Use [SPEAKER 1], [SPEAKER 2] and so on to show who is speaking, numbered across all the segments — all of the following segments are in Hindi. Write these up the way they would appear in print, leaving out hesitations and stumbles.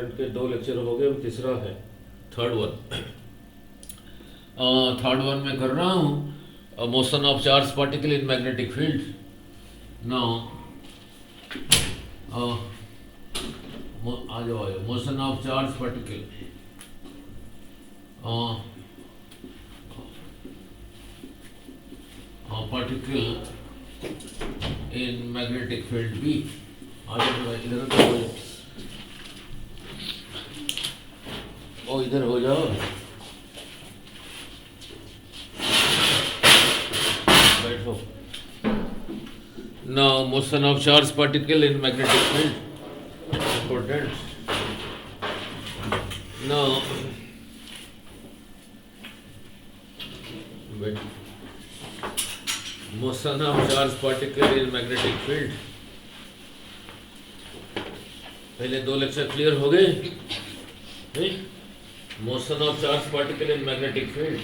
[SPEAKER 1] करंट के 2 लेक्चर हो गए, अब तीसरा है थर्ड वन में कर रहा हूँ motion of charge particle in magnetic field. Now आ जाओ motion of charge particle particle in magnetic field भी। आ जाओ इधर तो हो जाओ, ओ इधर हो जाओ, बैठो। Now motion of charge particle in magnetic field important. Now motion of charge particle in magnetic field. पहले 2 लेक्चर क्लियर हो गए नहीं? Motion of charge particle in magnetic field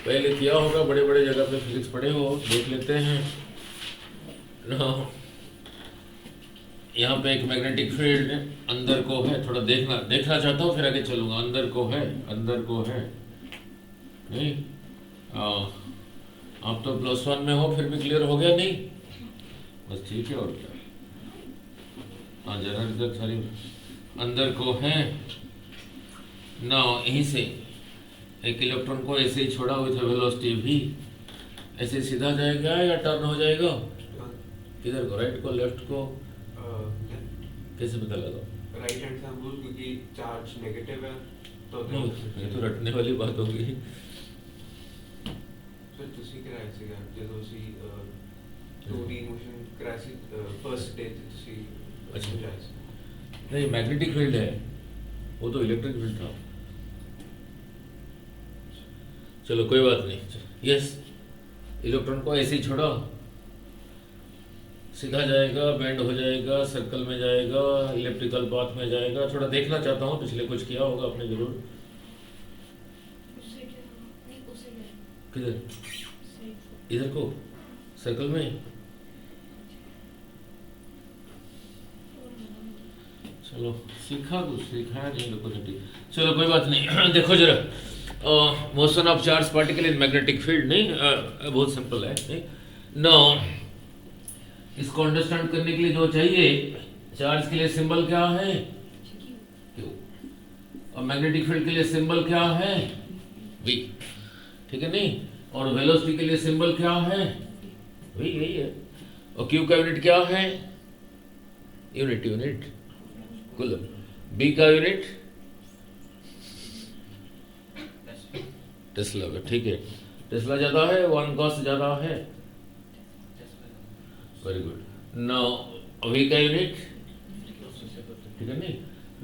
[SPEAKER 1] पहले किया होगा, बड़े बड़े जगह पे फिजिक्स पढ़े हो, देख लेते हैं। यहाँ पे एक मैग्नेटिक फील्ड अंदर को है, थोड़ा देखना चाहता हूँ, फिर आगे चलूंगा। अंदर को है नहीं? आप तो +1 में हो, फिर भी क्लियर हो गया नहीं? बस ठीक है, और क्या। हाँ जरा रिजल्ट सारी अंदर को है ना। यहीं से एक इलेक्ट्रॉन को ऐसे ही छोड़ा हुआ था, वेलोसिटी भी ऐसे सीधा जाएगा या टर्न हो जाएगा? किधर को, राइट को, लेफ्ट को? कैसे पता लगा?
[SPEAKER 2] राइट हैंड से बोल, क्योंकि चार्ज नेगेटिव है तो
[SPEAKER 1] ये तो रटने वाली बात होगी।
[SPEAKER 2] फिर ਤੁਸੀਂ ਕਿਹੜਾ ਸੀਗਾ ਜਦੋਂ ਅਸੀਂ ਟੂਡੀ ਮੋਸ਼ਨ ਕਰਾ ਸੀ ਫਰਸਟ ਡੇ ਤੇ ਤੁਸੀਂ
[SPEAKER 1] अच्छा नहीं, मैग्नेटिक फील्ड है वो, तो इलेक्ट्रिक फील्ड था। चलो कोई बात नहीं। यस, इलेक्ट्रॉन को ऐसे ही छोड़ा, सीधा जाएगा, बेंड हो जाएगा, सर्कल में जाएगा, इलेक्ट्रिकल पाथ में जाएगा। थोड़ा देखना चाहता हूँ, पिछले कुछ किया होगा आपने जरूर। किधर? इधर को, सर्कल में। चलो सीखा, कुछ सिखाया नहीं लोगों ने। चलो कोई बात नहीं। देखो जरा, motion of charge particle in magnetic field नहीं, बहुत सिंपल है नहीं? नो, इसको अंडरस्टैंड करने के लिए जो चाहिए, चार्ज के लिए सिंबल क्या है Q, और मैग्नेटिक फील्ड के लिए सिंबल क्या है V, ठीक है नहीं? और वेलोसिटी के लिए सिंबल क्या है V, यही है। और Q का यूनिट क्या है? Unit coulomb. B का यूनिट टेस्ला का, ठीक है। टेस्ला ज्यादा है, 1 गॉस ज्यादा है। Very good. नाउ V का यूनिट, ठीक है नहीं?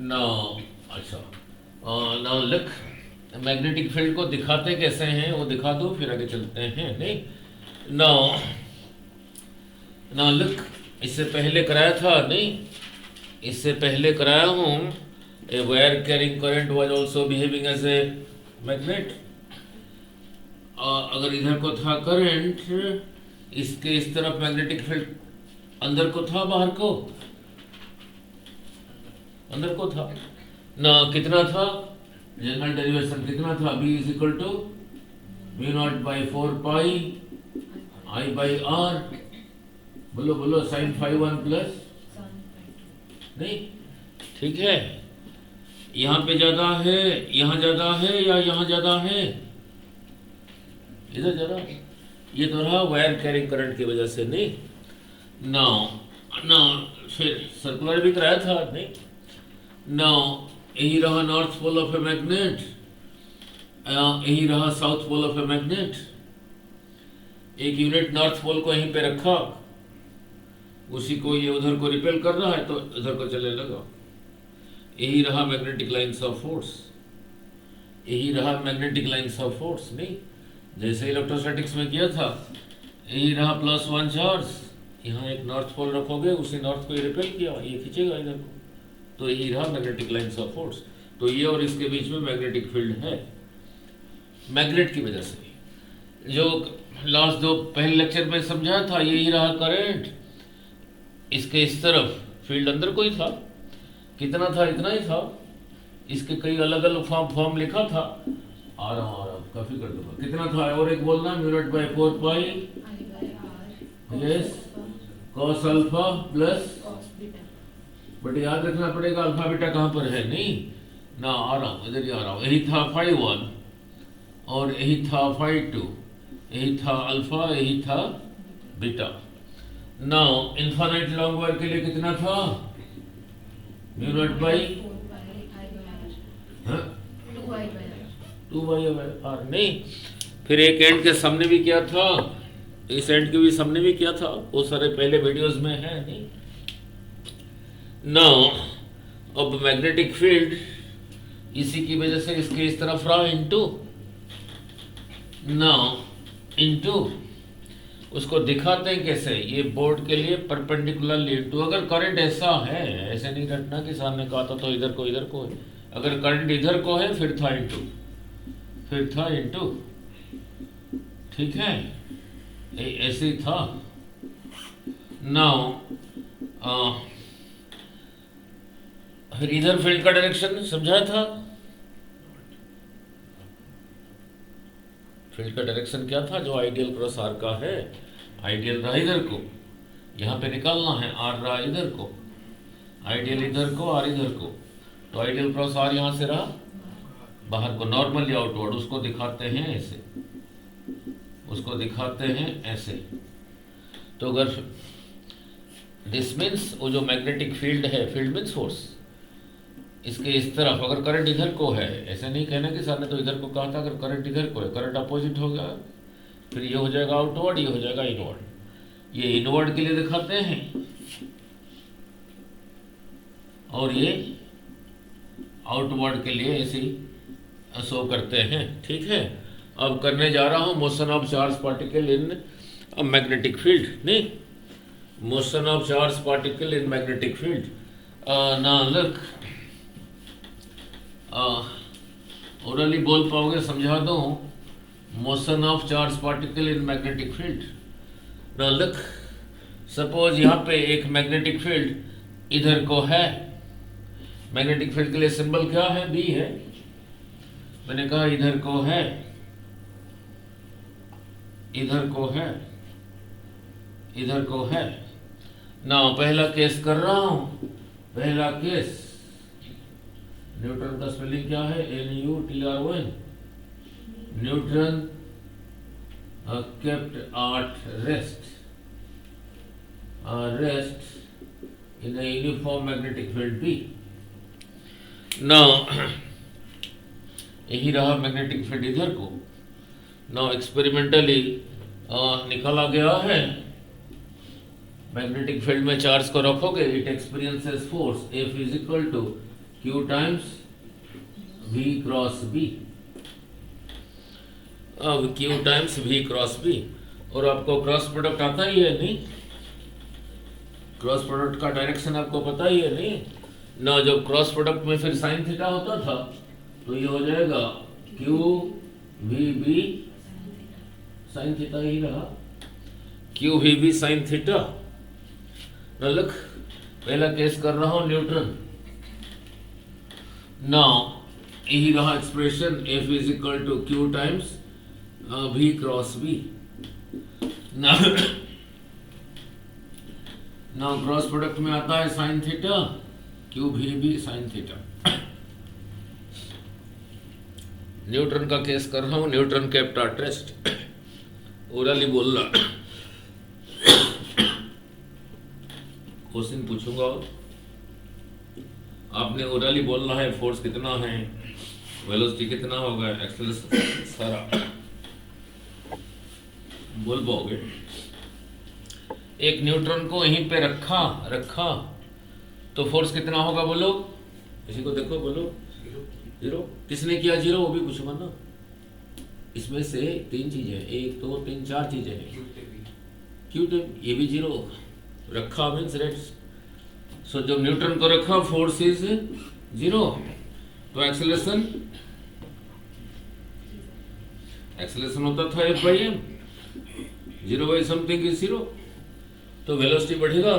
[SPEAKER 1] नाउ अच्छा, नाउ लुक, मैग्नेटिक फील्ड को दिखाते कैसे हैं वो दिखा दो, फिर आगे चलते हैं नहीं? नाउ लुक, इससे पहले कराया था नहीं? इससे पहले कराया हूँ, a wire carrying current was also behaving as a magnet. अगर इधर को था करंट, इसके इस तरफ मैग्नेटिक फील्ड अंदर को था, बाहर को? अंदर को था ना। कितना था? जनरल डेरिवेशन कितना था? B is equal to μ0/4 pi I/r। बोलो sin φ1 प्लस नहीं, ठीक है? यहाँ पे ज्यादा है, यहाँ ज्यादा है, या यहाँ ज्यादा है? इधर ज्यादा। ये तो रहा वायर कैरिंग करंट की वजह से नहीं? नाउ फिर सर्कुलर भी कराया था नहीं? नाउ यही रहा north pole of a magnet, यही रहा south pole of a magnet. एक यूनिट नॉर्थ पोल को यहीं पे रखा, उसी को ये उधर को रिपेल कर रहा है तो इधर को चले लगा। यही रहा मैग्नेटिक लाइंस ऑफ फोर्स, यही रहा मैग्नेटिक लाइंस ऑफ फोर्स नहीं? जैसे इलेक्ट्रोस्टैटिक्स में किया था, यही रहा +1 चार्ज। यहाँ एक नॉर्थ पोल रखोगे, उसी नॉर्थ को ये रिपेल किया, ये खींचेगा इधर को, तो यही रहा मैग्नेटिक लाइंस ऑफ फोर्स। तो ये और इसके बीच में मैग्नेटिक फील्ड है, मैग्नेट की वजह से। जो लास्ट 2 पहले लेक्चर में समझा था, यही रहा करंट, इसके इस तरफ फील्ड अंदर को ही था, कितना था? इतना ही था। इसके कई अलग अलग फॉर्म लिखा था। आ रहा हूँ काफी कर दूंगा। कितना था? और एक बोलना, mu naught by 4 pi yes cos alpha plus, but याद रखना पड़ेगा अल्फा बीटा कहाँ पर है। नहीं ना, आ रहा हूँ, इधर ही आ रहा हूँ। यही था फाई 1 और यही था फाई 2, यही था अल्फा, यही था beta. Now infinite long wire के लिए कितना था? म्यू नॉट बाई 2 नहीं, फिर एक एंड के सामने भी क्या था, इस एंड के भी सामने भी क्या था, वो सारे पहले वीडियोस में है। नहीं नाउ अब मैग्नेटिक फील्ड इसी की वजह से इसके इस तरफ रहा इनटू, नाउ इनटू उसको दिखाते हैं कैसे, ये बोर्ड के लिए परपेंडिकुलरली इनटू। अगर करंट ऐसा है, ऐसे नहीं रखना कि सामने कहा था तो इधर को है। अगर करंट इधर को है फिर था इनटू, फिर था इनटू, ठीक है, ऐसे ही था। नाउ फिर इधर फील्ड का डायरेक्शन समझाया था। फील्ड का डायरेक्शन क्या था? जो आइडियल क्रॉस आर का है, आइडियल रहा इधर को, यहाँ पे निकालना है, आर रहा इधर को, आइडियल इधर को, आर इधर को, तो आइडियल क्रॉस आर यहाँ से रहा बाहर को, नॉर्मली आउटवर्ड, उसको दिखाते हैं ऐसे, उसको दिखाते हैं ऐसे। तो अगर दिस मीन्स वो जो मैग्नेटिक फील्ड है, फील्ड मीन्स फोर्स, इसके इस तरफ अगर करंट इधर को है, ऐसे नहीं कहना कि सर ने तो इधर को कहा था, अगर करंट इधर को है, करंट अपोजिट हो गया, फिर ये हो जाएगा आउटवर्ड, ये हो जाएगा इनवर्ड। ये इनवर्ड के लिए दिखाते हैं और ये आउटवर्ड के लिए ऐसे शो करते हैं, ठीक है। अब करने जा रहा हूं motion of charge particle in magnetic field. नहीं, motion of charge particle in magnetic field. ना लुक, ओरली बोल पाओगे, समझा दो। Motion of charge particle in magnetic field. ना लुक, सपोज यहाँ पे एक मैग्नेटिक फील्ड इधर को है, मैग्नेटिक फील्ड के लिए सिंबल क्या है? बी है। मैंने कहा इधर को है, इधर को है, इधर को है ना। पहला केस कर रहा हूं, पहला केस, न्यूटन का स्पेलिंग क्या है? NUTRON। Newton kept at rest in a uniform magnetic field B. Now यही रहा मैग्नेटिक फील्ड इधर को। नाउ एक्सपेरिमेंटली निकाला गया है, मैग्नेटिक फील्ड में चार्ज को रखोगे, it experiences force F is equal to Q times V cross B। अब Q times V cross B, और आपको क्रॉस प्रोडक्ट आता ही है। नहीं, क्रॉस प्रोडक्ट का डायरेक्शन आपको पता ही है। नहीं ना, जब क्रॉस प्रोडक्ट में फिर साइन थीटा होता था तो ये हो जाएगा QVB साइन थीटा, ही रहा QVB साइन थीटा। ना लुक, पहला केस कर रहा हूं न्यूटन। नाउ यही रहा expression F is equal to Q times V cross B। Now cross product में आता है sine theta, QVB sine theta. Neutron का केस कर रहा हूं, neutron kept at rest. Orally बोलना, क्वेश्चन पूछूंगा, आपने ओरली बोलना है। फोर्स कितना है, वेलोसिटी कितना होगा, एक्सेलरेशन सारा बोल पाओगे। एक न्यूट्रॉन को यहीं पे रखा तो फोर्स कितना होगा बोलो, इसी को देखो, बोलो जीरो। किसने किया जीरो, वो भी पूछूंगा ना। इसमें से 3 चीजें, 1 2 3 4 चीजें हैं। क्यू टेप, ये भी जीरो रखा मीन्स रेट। सो जब न्यूट्रन को रखा फोर्स इज जीरो, तो एक्सेलरेशन होता था F/m, 0/समथिंग इज 0, तो वेलोसिटी बढ़ेगा,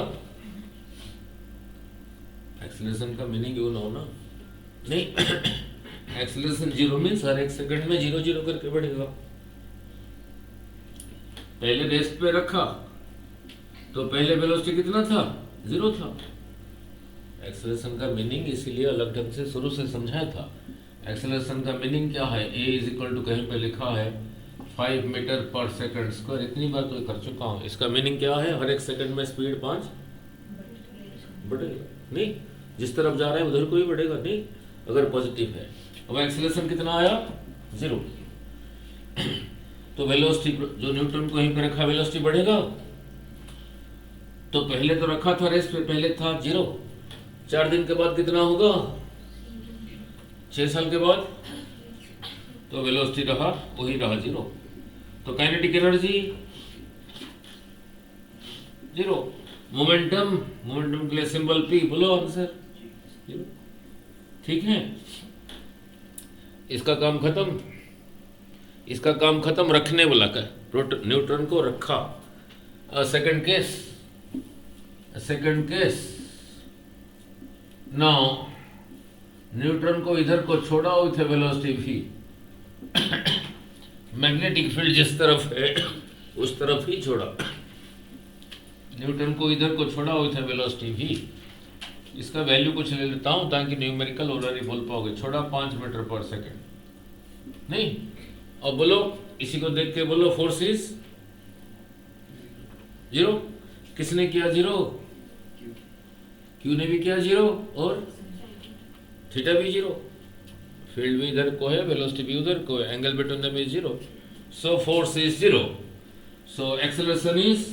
[SPEAKER 1] एक्सेलरेशन का मीनिंग यू नो ना? नहीं, एक्सेलरेशन जीरो मीन्स हर एक सेकंड में जीरो जीरो करके बढ़ेगा। पहले रेस्ट पे रखा तो पहले वेलोसिटी कितना था? जीरो था। एक्सेलरेशन का मीनिंग इसीलिए अलग ढंग से शुरू से समझाया था। एक्सेलरेशन का मीनिंग क्या है? ए इज इक्वल टू, कहीं पे लिखा है 5 मीटर पर सेकंड स्क्वायर। इतनी बार तो कर चुका हूँ। इसका मीनिंग क्या है? हर एक सेकंड में स्पीड 5 बढ़ेगा। नहीं, जिस तरफ जा रहा है उधर को ही बढ़ेगा। नहीं, अगर पॉजिटिव है। अब एक्सेलरेशन कितना आया? जीरो। तो वेलोसिटी, जो न्यूटन को यहीं पे रखा, वेलोसिटी बढ़ेगा। तो पहले तो रखा था रेस्ट पे, पहले था जीरो। 4 दिन के बाद कितना होगा? 6 साल के बाद तो वेलोसिटी रहा वही रहा जीरो। तो kinetic energy zero. Momentum, momentum के लिए सिंबल पी, बोलो आंसर जीरो। ठीक है, इसका काम खत्म। इसका काम खत्म रखने वाला का। न्यूटन को रखा। Second case, second case. Now Newton को इधर को छोड़ा with velocity v। Magnetic field जिस तरफ है उस तरफ ही छोड़ा। न्यूटन को इधर को छोड़ा विथ वेलोसिटी v। इसका वैल्यू कुछ ले लेता हूं ताकि न्यूमेरिकल ऑर्डर ही बोल पाओगे। छोड़ा 5 मीटर पर सेकंड। नहीं, अब बोलो, इसी को देख के बोलो, फोर्स इज जीरो। किसने किया जीरो? क्यू ने भी किया जीरो और थीटा भी जीरो। फील्ड भी इधर को है, वेलोसिटी भी उधर को है, angle between them is zero. So force is zero. So acceleration is,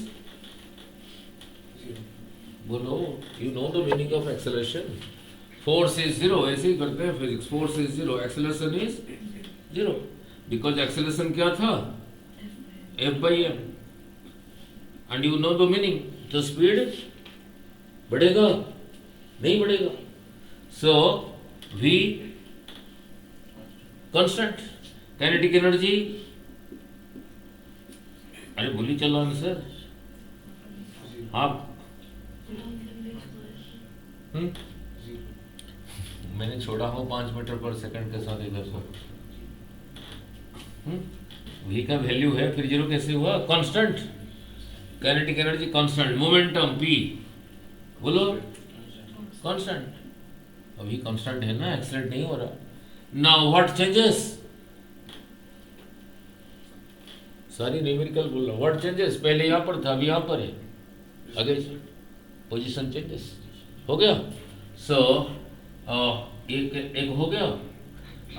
[SPEAKER 1] बोलो, you know the meaning of acceleration. Force is zero. ऐसे ही करते हैं physics. Force is zero, acceleration is zero. Because acceleration क्या था? F/m। And you know the meaning. तो स्पीड बढ़ेगा? नहीं बढ़ेगा। So v constant. Kinetic energy, अरे बोली चलो आंसर। हाँ, मैंने छोड़ा हूँ 5 मीटर पर सेकंड के साथ इधर से। v का वैल्यू है, फिर जीरो कैसे हुआ? Constant. Kinetic energy constant. Momentum p, बोलो कांस्टेंट। अभी कांस्टेंट है ना, एक्सीलरेट नहीं हो रहा। Now what changes? सारी न्यूमेरिकल बोल रहा। What changes? पहले यहां पर था, अभी यहां पर है। आगे पोजीशन चेंजेस हो गया। सो एक हो गया।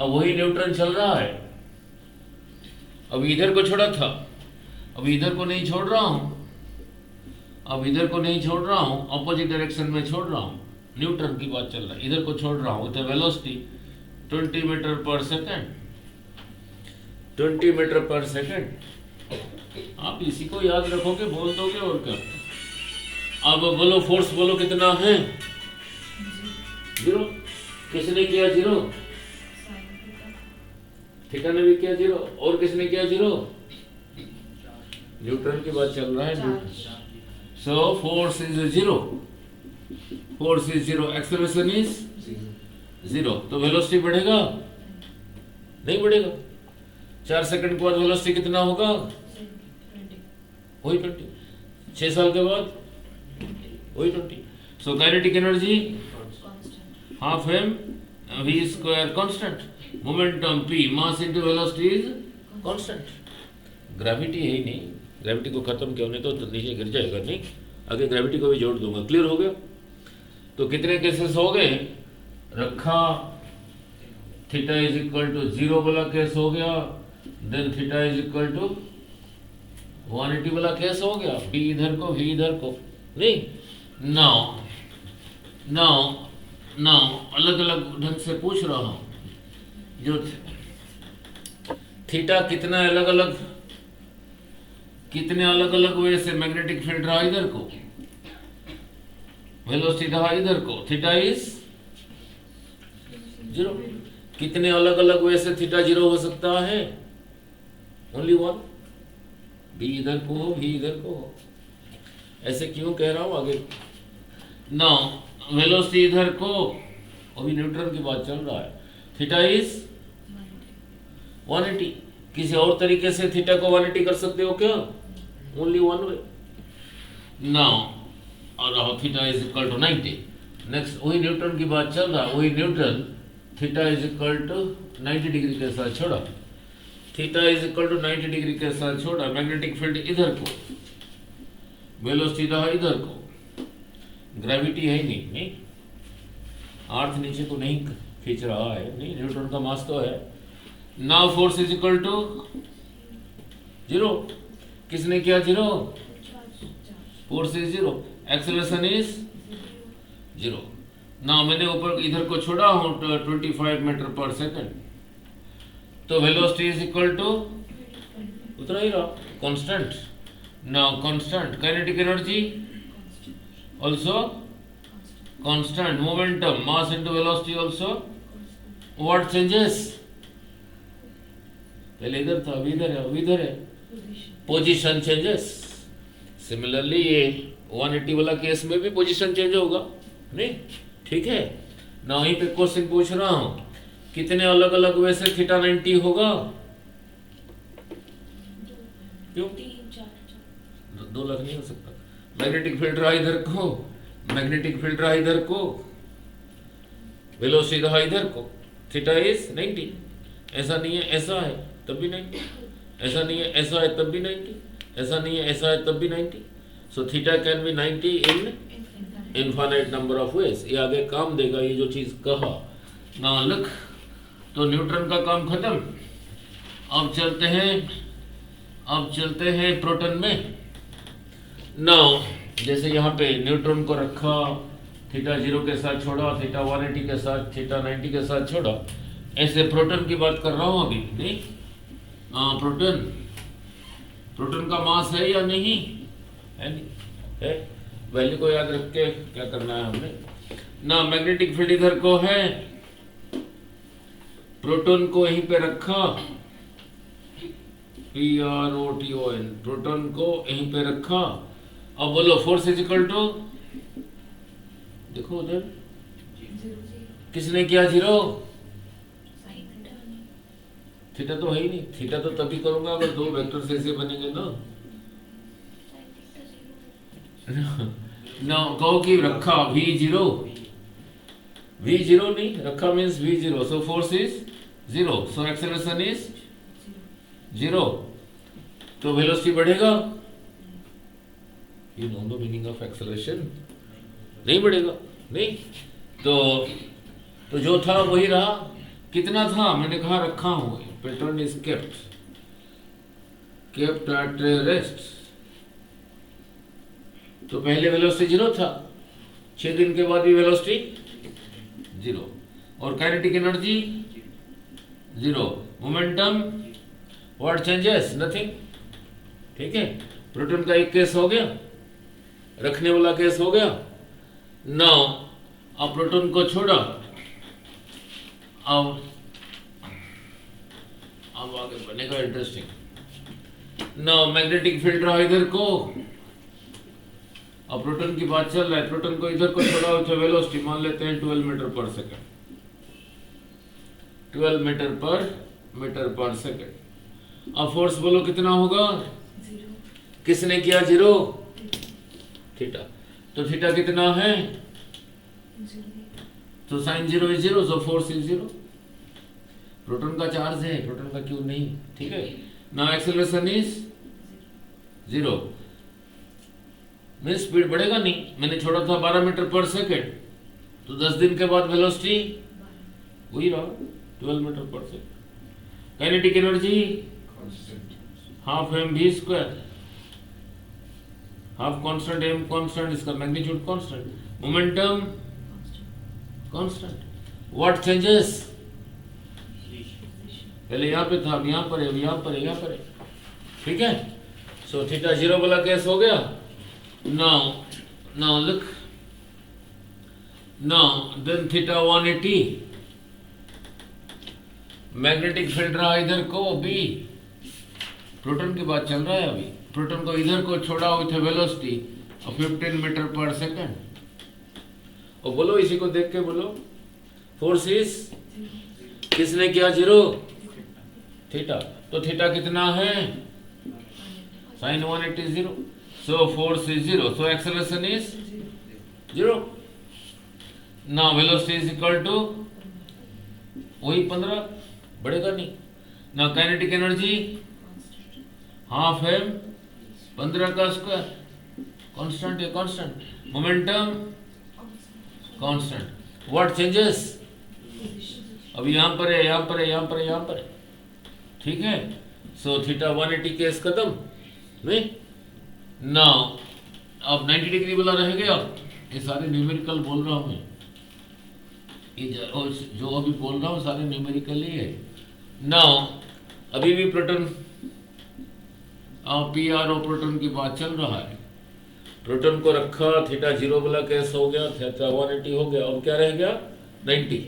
[SPEAKER 1] अब वही न्यूटन चल रहा है। अब इधर को छोड़ा था, अब इधर को नहीं छोड़ रहा हूं। अब इधर को नहीं छोड़ रहा हूं, अपोजिट डायरेक्शन में छोड़ रहा हूं। न्यूटन की बात चल रहा है। इधर को छोड़ रहा हूं, तो velocity 20 metre per second. 20 metre per second. आप इसी को याद रखोगे, बोल दोगे और क्या। अब बोलो फोर्स, बोलो कितना है? जीरो। किसने किया जीरो? थीटा ने भी किया जीरो। और किसने किया जीरो? न्यूटन की बात चल रहा है। सो force is zero. Force is zero. Acceleration is zero. तो वेलोसिटी बढ़ेगा? नहीं बढ़ेगा। 4 सेकंड के बाद वेलोसिटी कितना होगा? वही 20। 6 साल के बाद वही 20। So kinetic energy half m v square constant. Momentum p, mass into velocity is constant. Gravity है ही नहीं। ग्रेविटी को खत्म क्यों, नहीं तो नीचे गिर जाएगा। नहीं, आगे ग्रेविटी को भी जोड़ दूंगा। क्लियर हो गया? तो कितने केसेस हो गए? रखा, theta is equal to zero वाला केस हो गया। Then theta is equal to 180 वाला केस हो गया। p इधर को, v इधर को। नहीं, नाउ अलग अलग ढंग से पूछ रहा हूं। जो थीटा कितना कितने अलग अलग वे से मैग्नेटिक फील्ड रहा इधर को, वेलोसिटी रहा इधर को। Theta is zero. कितने अलग अलग वे से थीटा जीरो हो सकता है? Only one. b इधर को हो, v इधर को हो। ऐसे क्यों कह रहा हूं आगे। नाउ वेलोसिटी इधर को, अभी न्यूट्रन की बात चल रहा है, थीटा इज 180। किसी और तरीके से थीटा को 180 कर सकते हो क्या? Only one way. नाउ और theta is equal to 90। Next वही न्यूटन की बात चल रहा है, वही neutron, theta is equal to 90 degree के साथ छोड़ा, theta is equal to 90 degree के साथ छोड़ा, मैग्नेटिक फील्ड इधर को, वेलोसिटी रहा इधर को, ग्रेविटी है ही नहीं, अर्थ नीचे को नहीं खींच रहा है, नहीं, न्यूटन का मास तो है। Now force is equal to 0। किसने किया 0? Force is 0, acceleration is 0। ना मैंने ऊपर इधर को छोड़ा हूं 25 मीटर पर सेकंड, तो वेलोसिटी इज इक्वल टू उतना ही रहा, constant. Now constant, kinetic energy also constant, momentum, mass into velocity also what changes? पहले इधर था, अभी इधर है, अभी इधर है, पोजीशन चेंजेस। सिमिलरली ये 180 वाला केस में भी पोजीशन चेंज होगा, नहीं? ठीक है ना, वहीं पे क्वेश्चन पूछ रहा हूं, कितने अलग अलग वे से थीटा 90 होगा? क्यों? 2 लाख नहीं हो सकता। मैग्नेटिक फील्ड रहा इधर को, मैग्नेटिक फील्ड रहा इधर को, वेलोसिटी रहा इधर को, थीटा इज 90। ऐसा नहीं है ऐसा है तब भी 90, ऐसा नहीं है ऐसा है तब भी 90, ऐसा नहीं है ऐसा है तब भी 90। So theta can be 90 in infinite number of ways. ये आगे काम देगा, ये जो चीज कहा ना लिख। तो न्यूट्रन का काम खत्म। अब चलते हैं प्रोटॉन में। नाउ जैसे यहाँ पे न्यूट्रॉन को रखा, थीटा 0 के साथ छोड़ा, थीटा 180 के साथ, थीटा 90 के साथ छोड़ा, ऐसे प्रोटॉन की बात कर रहा हूँ अभी, नहीं? प्रोटॉन का मास है या नहीं है? नहीं है। वैल्यू को याद रख के क्या करना है हमने ना, मैग्नेटिक फील्ड इधर को है, प्रोटॉन को यहीं पे रखा, PROTON, प्रोटॉन को यहीं पे रखा। अब बोलो फोर्स इज इक्वल टू, देखो उधर किसने किया 0? थीटा तो है ही नहीं, थीटा तो तभी करूंगा अगर 2 वेक्टर्स ऐसे बनेंगे ना। ना कहो कि रखा V0 नहीं रखा, means V0, so force is 0, so acceleration is 0, तो वेलोसिटी बढ़ेगा। You know the meaning of acceleration? नहीं बढ़ेगा, नहीं? तो जो था वही रहा। कितना था मैंने कहा रखा हूं, pattern is kept at rest. तो पहले वेलोसिटी 0 था, 6 दिन के बाद भी वेलोसिटी 0, और kinetic energy 0, momentum what changes? Nothing. ठीक है, प्रोटॉन का एक केस हो गया, रखने वाला केस हो गया। नाउ अब प्रोटॉन को छोड़ा, अब आगे बनेगा इंटरेस्टिंग। नाउ मैग्नेटिक फील्ड रहा इधर को, अब प्रोटॉन की बात चल रहा है, प्रोटॉन को इधर को छोड़ा, तो वेलोसिटी मान लेते हैं 12 metre per second, 12 metre per second. अब फोर्स बोलो कितना होगा?
[SPEAKER 3] 0।
[SPEAKER 1] किसने किया 0? थीटा। तो थीटा कितना है?
[SPEAKER 3] 0।
[SPEAKER 1] तो sine 0 is 0, so force is 0। Proton का चार्ज है, प्रोटॉन का क्यों नहीं? ठीक है ना, एक्सेलरेशन इज 0, मीन स्पीड बढ़ेगा नहीं। मैंने छोड़ा था 12 मीटर पर सेकंड, तो 10 दिन के बाद वेलोसिटी वही रहा 12 metre per second. Kinetic energy half mv², half constant, m constant, इसका magnitude constant, momentum constant. What changes? पहले यहाँ पे था, अब यहाँ पर है, अब यहाँ पर है, यहाँ पर है। ठीक है, सो थीटा 0 वाला केस हो गया। Now look, now then theta 180, magnetic field रहा इधर को, अभी प्रोटॉन की बात चल रहा है। अभी प्रोटॉन को इधर को छोड़ा with velocity 15 metre per second, और बोलो इसी को देख के बोलो, फोर्स इज, किसने किया 0? थीटा। तो थीटा कितना है? sin 180 0. So force is 0. So acceleration is 0. Now velocity is equal to वही 15, बढ़ेगा नहीं। Now kinetic energy half m 15 का स्क्वायर, कांस्टेंट है, constant. Momentum constant. What changes? अब यहाँ पर है, यहाँ पर है, यहाँ पर है, यहाँ पर है, ठीक है। सो थीटा 180 के इस कदम में। नाउ अब 90 डिग्री वाला रह गया। ये सारे न्यूमेरिकल बोल रहा हूँ मैं, ये जो अभी बोल रहा हूँ सारे न्यूमेरिकल ही है। नाउ अभी भी proton, P R O proton की बात चल रहा है। प्रोटॉन को रखा, थीटा 0 वाला केस हो गया, थीटा 180 हो गया। अब क्या रह गया? 90।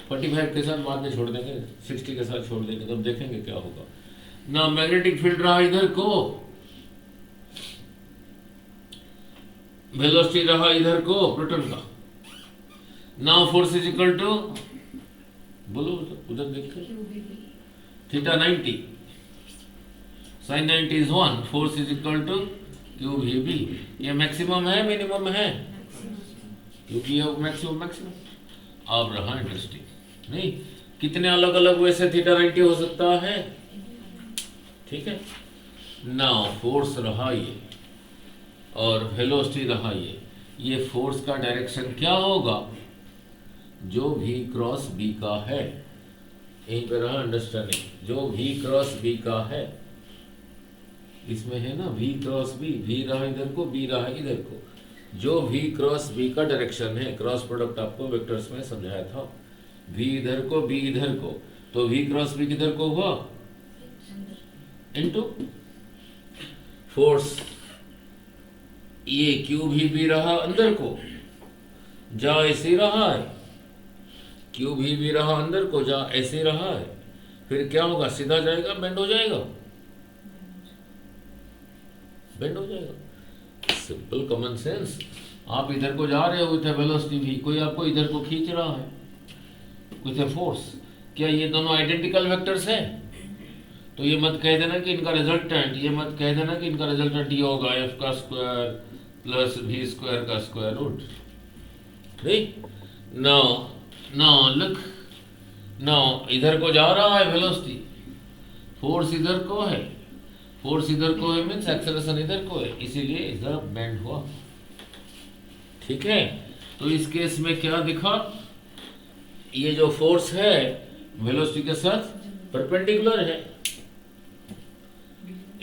[SPEAKER 1] 45 के साथ बाद में छोड़ देंगे, 60 के साथ छोड़ देंगे, तब देखेंगे क्या होगा। ना मैग्नेटिक फील्ड रहा इधर को, वेलोसिटी रहा इधर को प्रोटॉन का। Now force is equal to, बोलो उधर देख के, theta 90 sin 90 is 1, force is equal to Q V B. ये मैक्सिमम है मिनिमम है? क्योंकि ये मैक्सिमम मैक्सिमम। अब रहा इंटरेस्टिंग, नहीं कितने अलग अलग वैसे थीटा 90 हो सकता है, ठीक है। नाउ फोर्स रहा ये और वेलोसिटी रहा ये फोर्स का डायरेक्शन क्या होगा? जो v क्रॉस b का है, यहीं पे रहा अंडरस्टैंडिंग। जो v क्रॉस b का है, इसमें है ना v क्रॉस b, v रहा इधर को, b रहा इधर को। जो v क्रॉस b का डायरेक्शन है, क्रॉस प्रोडक्ट आपको वेक्टर्स में समझाया था, v इधर को b इधर को, तो v क्रॉस b किधर को हुआ? Into force. ये क्यू भी रहा अंदर को, जा ऐसे रहा है, क्यू भी रहा अंदर को, जा ऐसे रहा है। फिर क्या होगा? सीधा जाएगा, बेंड हो जाएगा, बेंड हो जाएगा। Simple common sense. आप इधर को जा रहे हो विथ वेलोसिटी भी, कोई आपको इधर को खींच रहा है विथ ए फोर्स। क्या ये दोनों आइडेंटिकल वेक्टर्स हैं? तो ये मत कह देना कि इनका रिजल्टेंट, ये मत कह देना कि इनका रिजल्टेंट ये होगा एफ का स्क्वायर प्लस v स्क्वायर का स्क्वायर रूट, नहीं। नाउ लुक, नाउ इधर को जा रहा है वेलोसिटी, फोर्स इधर को है, फोर्स इधर को है मीन्स एक्सेलरेशन इधर को है, इसीलिए इधर बेंड हुआ, ठीक है। तो इस केस में क्या दिखा? ये जो फोर्स है वेलोसिटी के साथ परपेंडिकुलर है।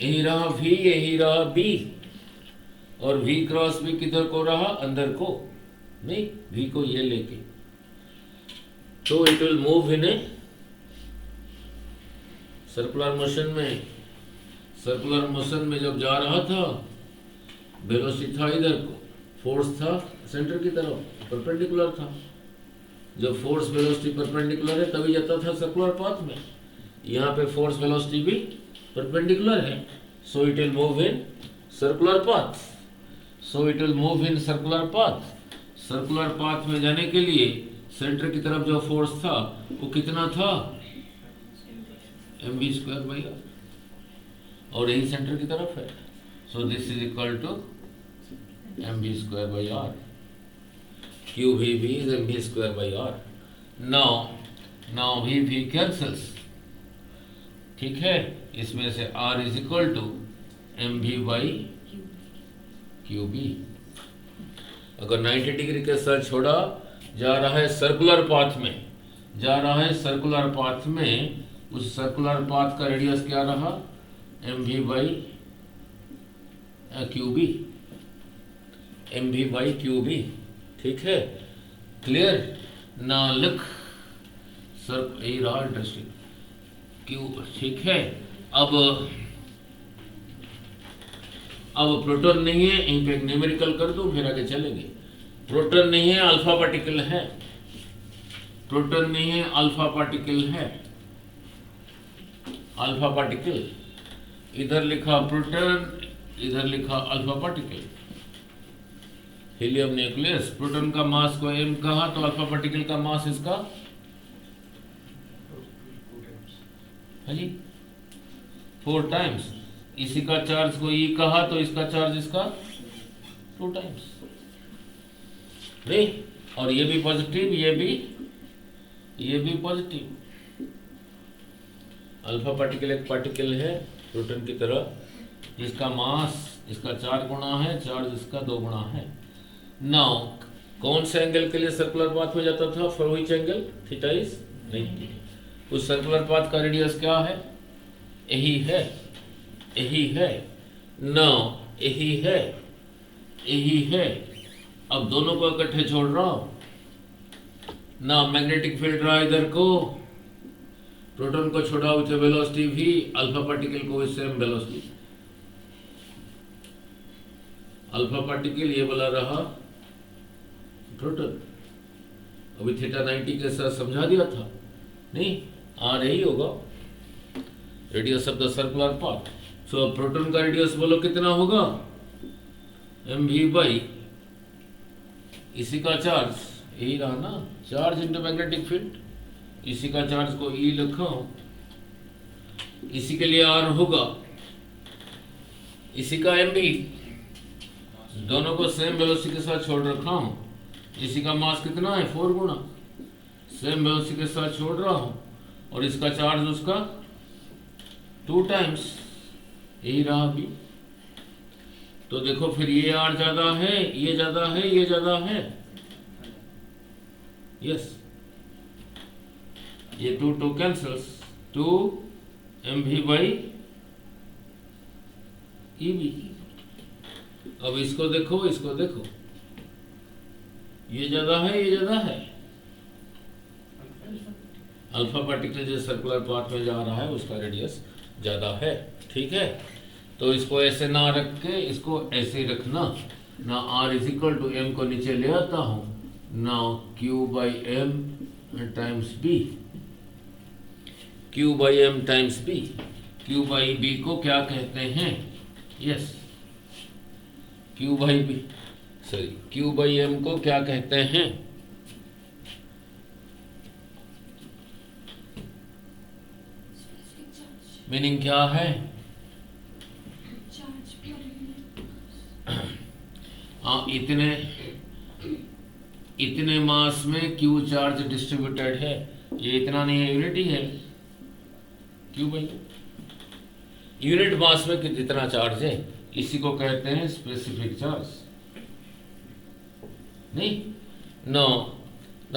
[SPEAKER 1] यही रहा v, यही रहा b, और v क्रॉस b किधर को रहा? अंदर को, नहीं v को ये लेके। तो it will move in a circular motion में। सर्कुलर मोशन में जब जा रहा था, वेलोसिटी था इधर को, फोर्स था सेंटर की तरफ, परपेंडिकुलर था। जब फोर्स वेलोसिटी परपेंडिकुलर है तभी जाता था सर्कुलर पाथ में। यहाँ पे फोर्स वेलोसिटी भी परपेंडिकुलर है, so it will move in circular path. So it will move in circular path. Circular path में जाने के लिए सेंटर की तरफ जो फोर्स था वो कितना था? mv स्क्वायर बाई आर, और यही सेंटर की तरफ है। So this is equal to mv square by r. Q v B is mv square by r. Now v cancels, ठीक है। इसमें से r is equal to mv by Q B. अगर 90 डिग्री के साथ छोड़ा, जा रहा है सर्कुलर पाथ में, जा रहा है सर्कुलर पाथ में, उस सर्कुलर पाथ का रेडियस क्या रहा? mv by Q B, mv by Q B, ठीक है। क्लियर? ना लुक सर, यही रहा इंटरेस्टिंग क्यू, ठीक है। अब प्रोटॉन नहीं है, यहीं पे एक न्यूमेरिकल कर दो, फिर आगे चलेंगे। प्रोटॉन नहीं है, अल्फा पार्टिकल है। प्रोटॉन नहीं है, अल्फा पार्टिकल है। अल्फा पार्टिकल, इधर लिखा प्रोटॉन, इधर लिखा alpha particle, helium nucleus. Proton का मास को m कहा तो अल्फा पार्टिकल का मास इसका
[SPEAKER 2] 2 times.
[SPEAKER 1] है जी 4 टाइम्स। इसी का चार्ज को E कहा तो इसका चार्ज इसका 2 टाइम्स नहीं। और ये भी पॉजिटिव, ये भी पॉजिटिव। अल्फा पार्टिकल एक पार्टिकल है प्रोटॉन की तरह, जिसका मास इसका 4 गुना है, चार्ज इसका 2 गुना है। नाउ कौन से एंगल के लिए सर्कुलर पाथ में जाता था? For which angle? Theta is 90। उस सर्कुलर पाथ का रेडियस क्या है? यही है। नाउ यही है। अब दोनों को इकट्ठे छोड़ रहा हूं ना। मैग्नेटिक फील्ड रहा इधर को, प्रोटॉन को छोड़ा with velocity v, alpha particle को with same velocity. Alpha particle ये वाला रहा प्रोटॉन। अभी थीटा 90 के साथ समझा दिया था नहीं, आ रही होगा radius of the circular path. So proton का रेडियस बोलो कितना होगा? mv बाई इसी का चार्ज, यही रहा ना, चार्ज इंटू मैग्नेटिक फील्ड। इसी का चार्ज को E लिखा हूं, इसी के लिए R होगा, इसी का mv, दोनों को सेम वेलोसिटी के साथ छोड़ रखा हूं। इसी का मास कितना है? 4 गुना। सेम वेलोसिटी के साथ छोड़ रहा हूं और इसका चार्ज उसका 2 टाइम्स, यही रहा अभी। तो देखो फिर ये R ज्यादा है, ये ज्यादा है, ये ज्यादा है। यस, ये 2 कैंसल्स, 2 mv बाई EV। अब इसको देखो, ये ज्यादा है, ये ज्यादा है। अल्फा पार्टिकल जो सर्कुलर पाथ में जा रहा है उसका रेडियस ज्यादा है, ठीक है। तो इसको ऐसे ना रख के इसको ऐसे ही रखना ना। R is equal to m को नीचे ले आता हूं ना, Q by m times b, Q by m times b। Q by b को क्या कहते हैं? यस, Q बाई m को क्या कहते हैं?
[SPEAKER 3] specific charge.
[SPEAKER 1] मीनिंग क्या है?
[SPEAKER 3] Charge per unit.
[SPEAKER 1] हाँ, इतने मास में Q चार्ज डिस्ट्रीब्यूटेड है। ये इतना नहीं है, यूनिट ही है Q बाई। यूनिट मास में जितना चार्ज है इसी को कहते हैं स्पेसिफिक चार्ज नहीं। नो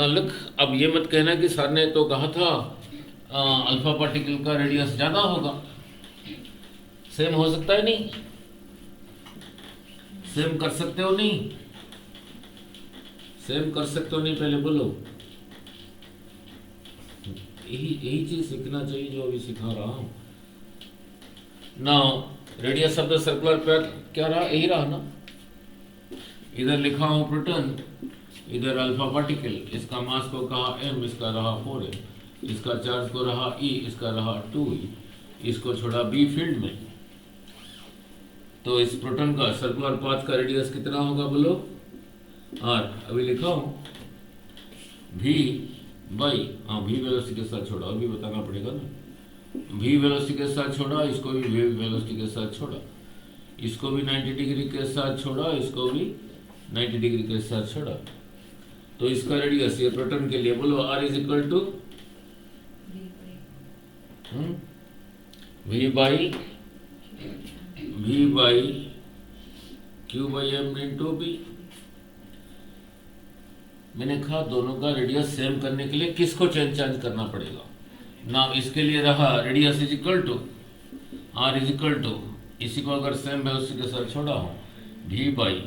[SPEAKER 1] लुक, अब ये मत कहना कि सर ने तो कहा था अल्फा पार्टिकल का रेडियस ज्यादा होगा। सेम हो सकता है नहीं? सेम कर सकते हो नहीं? सेम कर सकते हो नहीं? पहले बोलो। यही चीज सीखना चाहिए जो अभी सिखा रहा हूं। Now radius of the circular path क्या रहा? यही रहा ना। इधर लिखा हूं प्रोटॉन, इधर अल्फा पार्टिकल। इसका मास को कहा m, इसका रहा 4m, इसका चार्ज को रहा E, इसका रहा 2e, इसको छोड़ा B फील्ड में। तो इस प्रोटॉन का सर्कुलर पाथ का रेडियस कितना होगा बोलो? R। अभी लिखा हूं v बाई, v वेलोसिटी के साथ छोड़ा, अभी बताना पड़ेगा ना। v वेलोसिटी के साथ छोड़ा, इसको भी v वेलोसिटी के साथ छोड़ा, इसको भी 90 डिग्री के साथ छोड़ा, इसको भी 90 डिग्री के साथ छोड़ा। तो इसका रेडियस ये प्रोटॉन के लिए बोलो R is equal to v by Q by m into b। मैंने कहा दोनों का रेडियस सेम करने के लिए किसको चेंज करना पड़ेगा ना। इसके लिए रहा radius is equal to R is equal to, इसी को अगर सेम वेलोसिटी के साथ छोड़ा हो, v बाई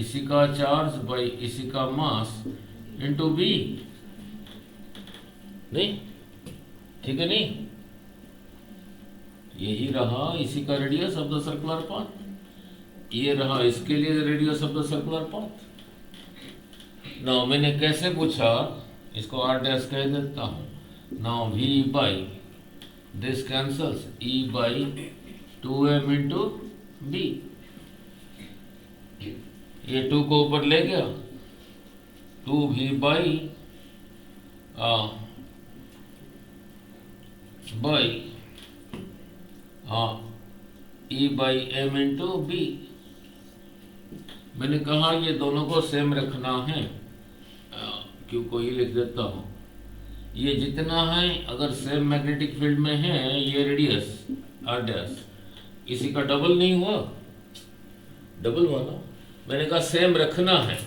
[SPEAKER 1] इसी का चार्ज बाई इसी का मास इंटू b। नहीं, ठीक है नहीं? यही रहा इसी का radius of the circular path. ये रहा इसके लिए radius of the circular path. Now मैंने कैसे पूछा, इसको R डैश कह देता हूं। Now v by this cancels, E by 2m into b। ये 2 को ऊपर ले गया, 2v by E by M into B. मैंने कहा ये दोनों को सेम रखना है, क्यों को ही लिख देता हूँ। ये जितना है अगर सेम मैग्नेटिक फील्ड में है, ये रेडियस आर डैश, इसी का डबल नहीं हुआ, डबल हुआ ना। मैंने कहा सेम रखना है,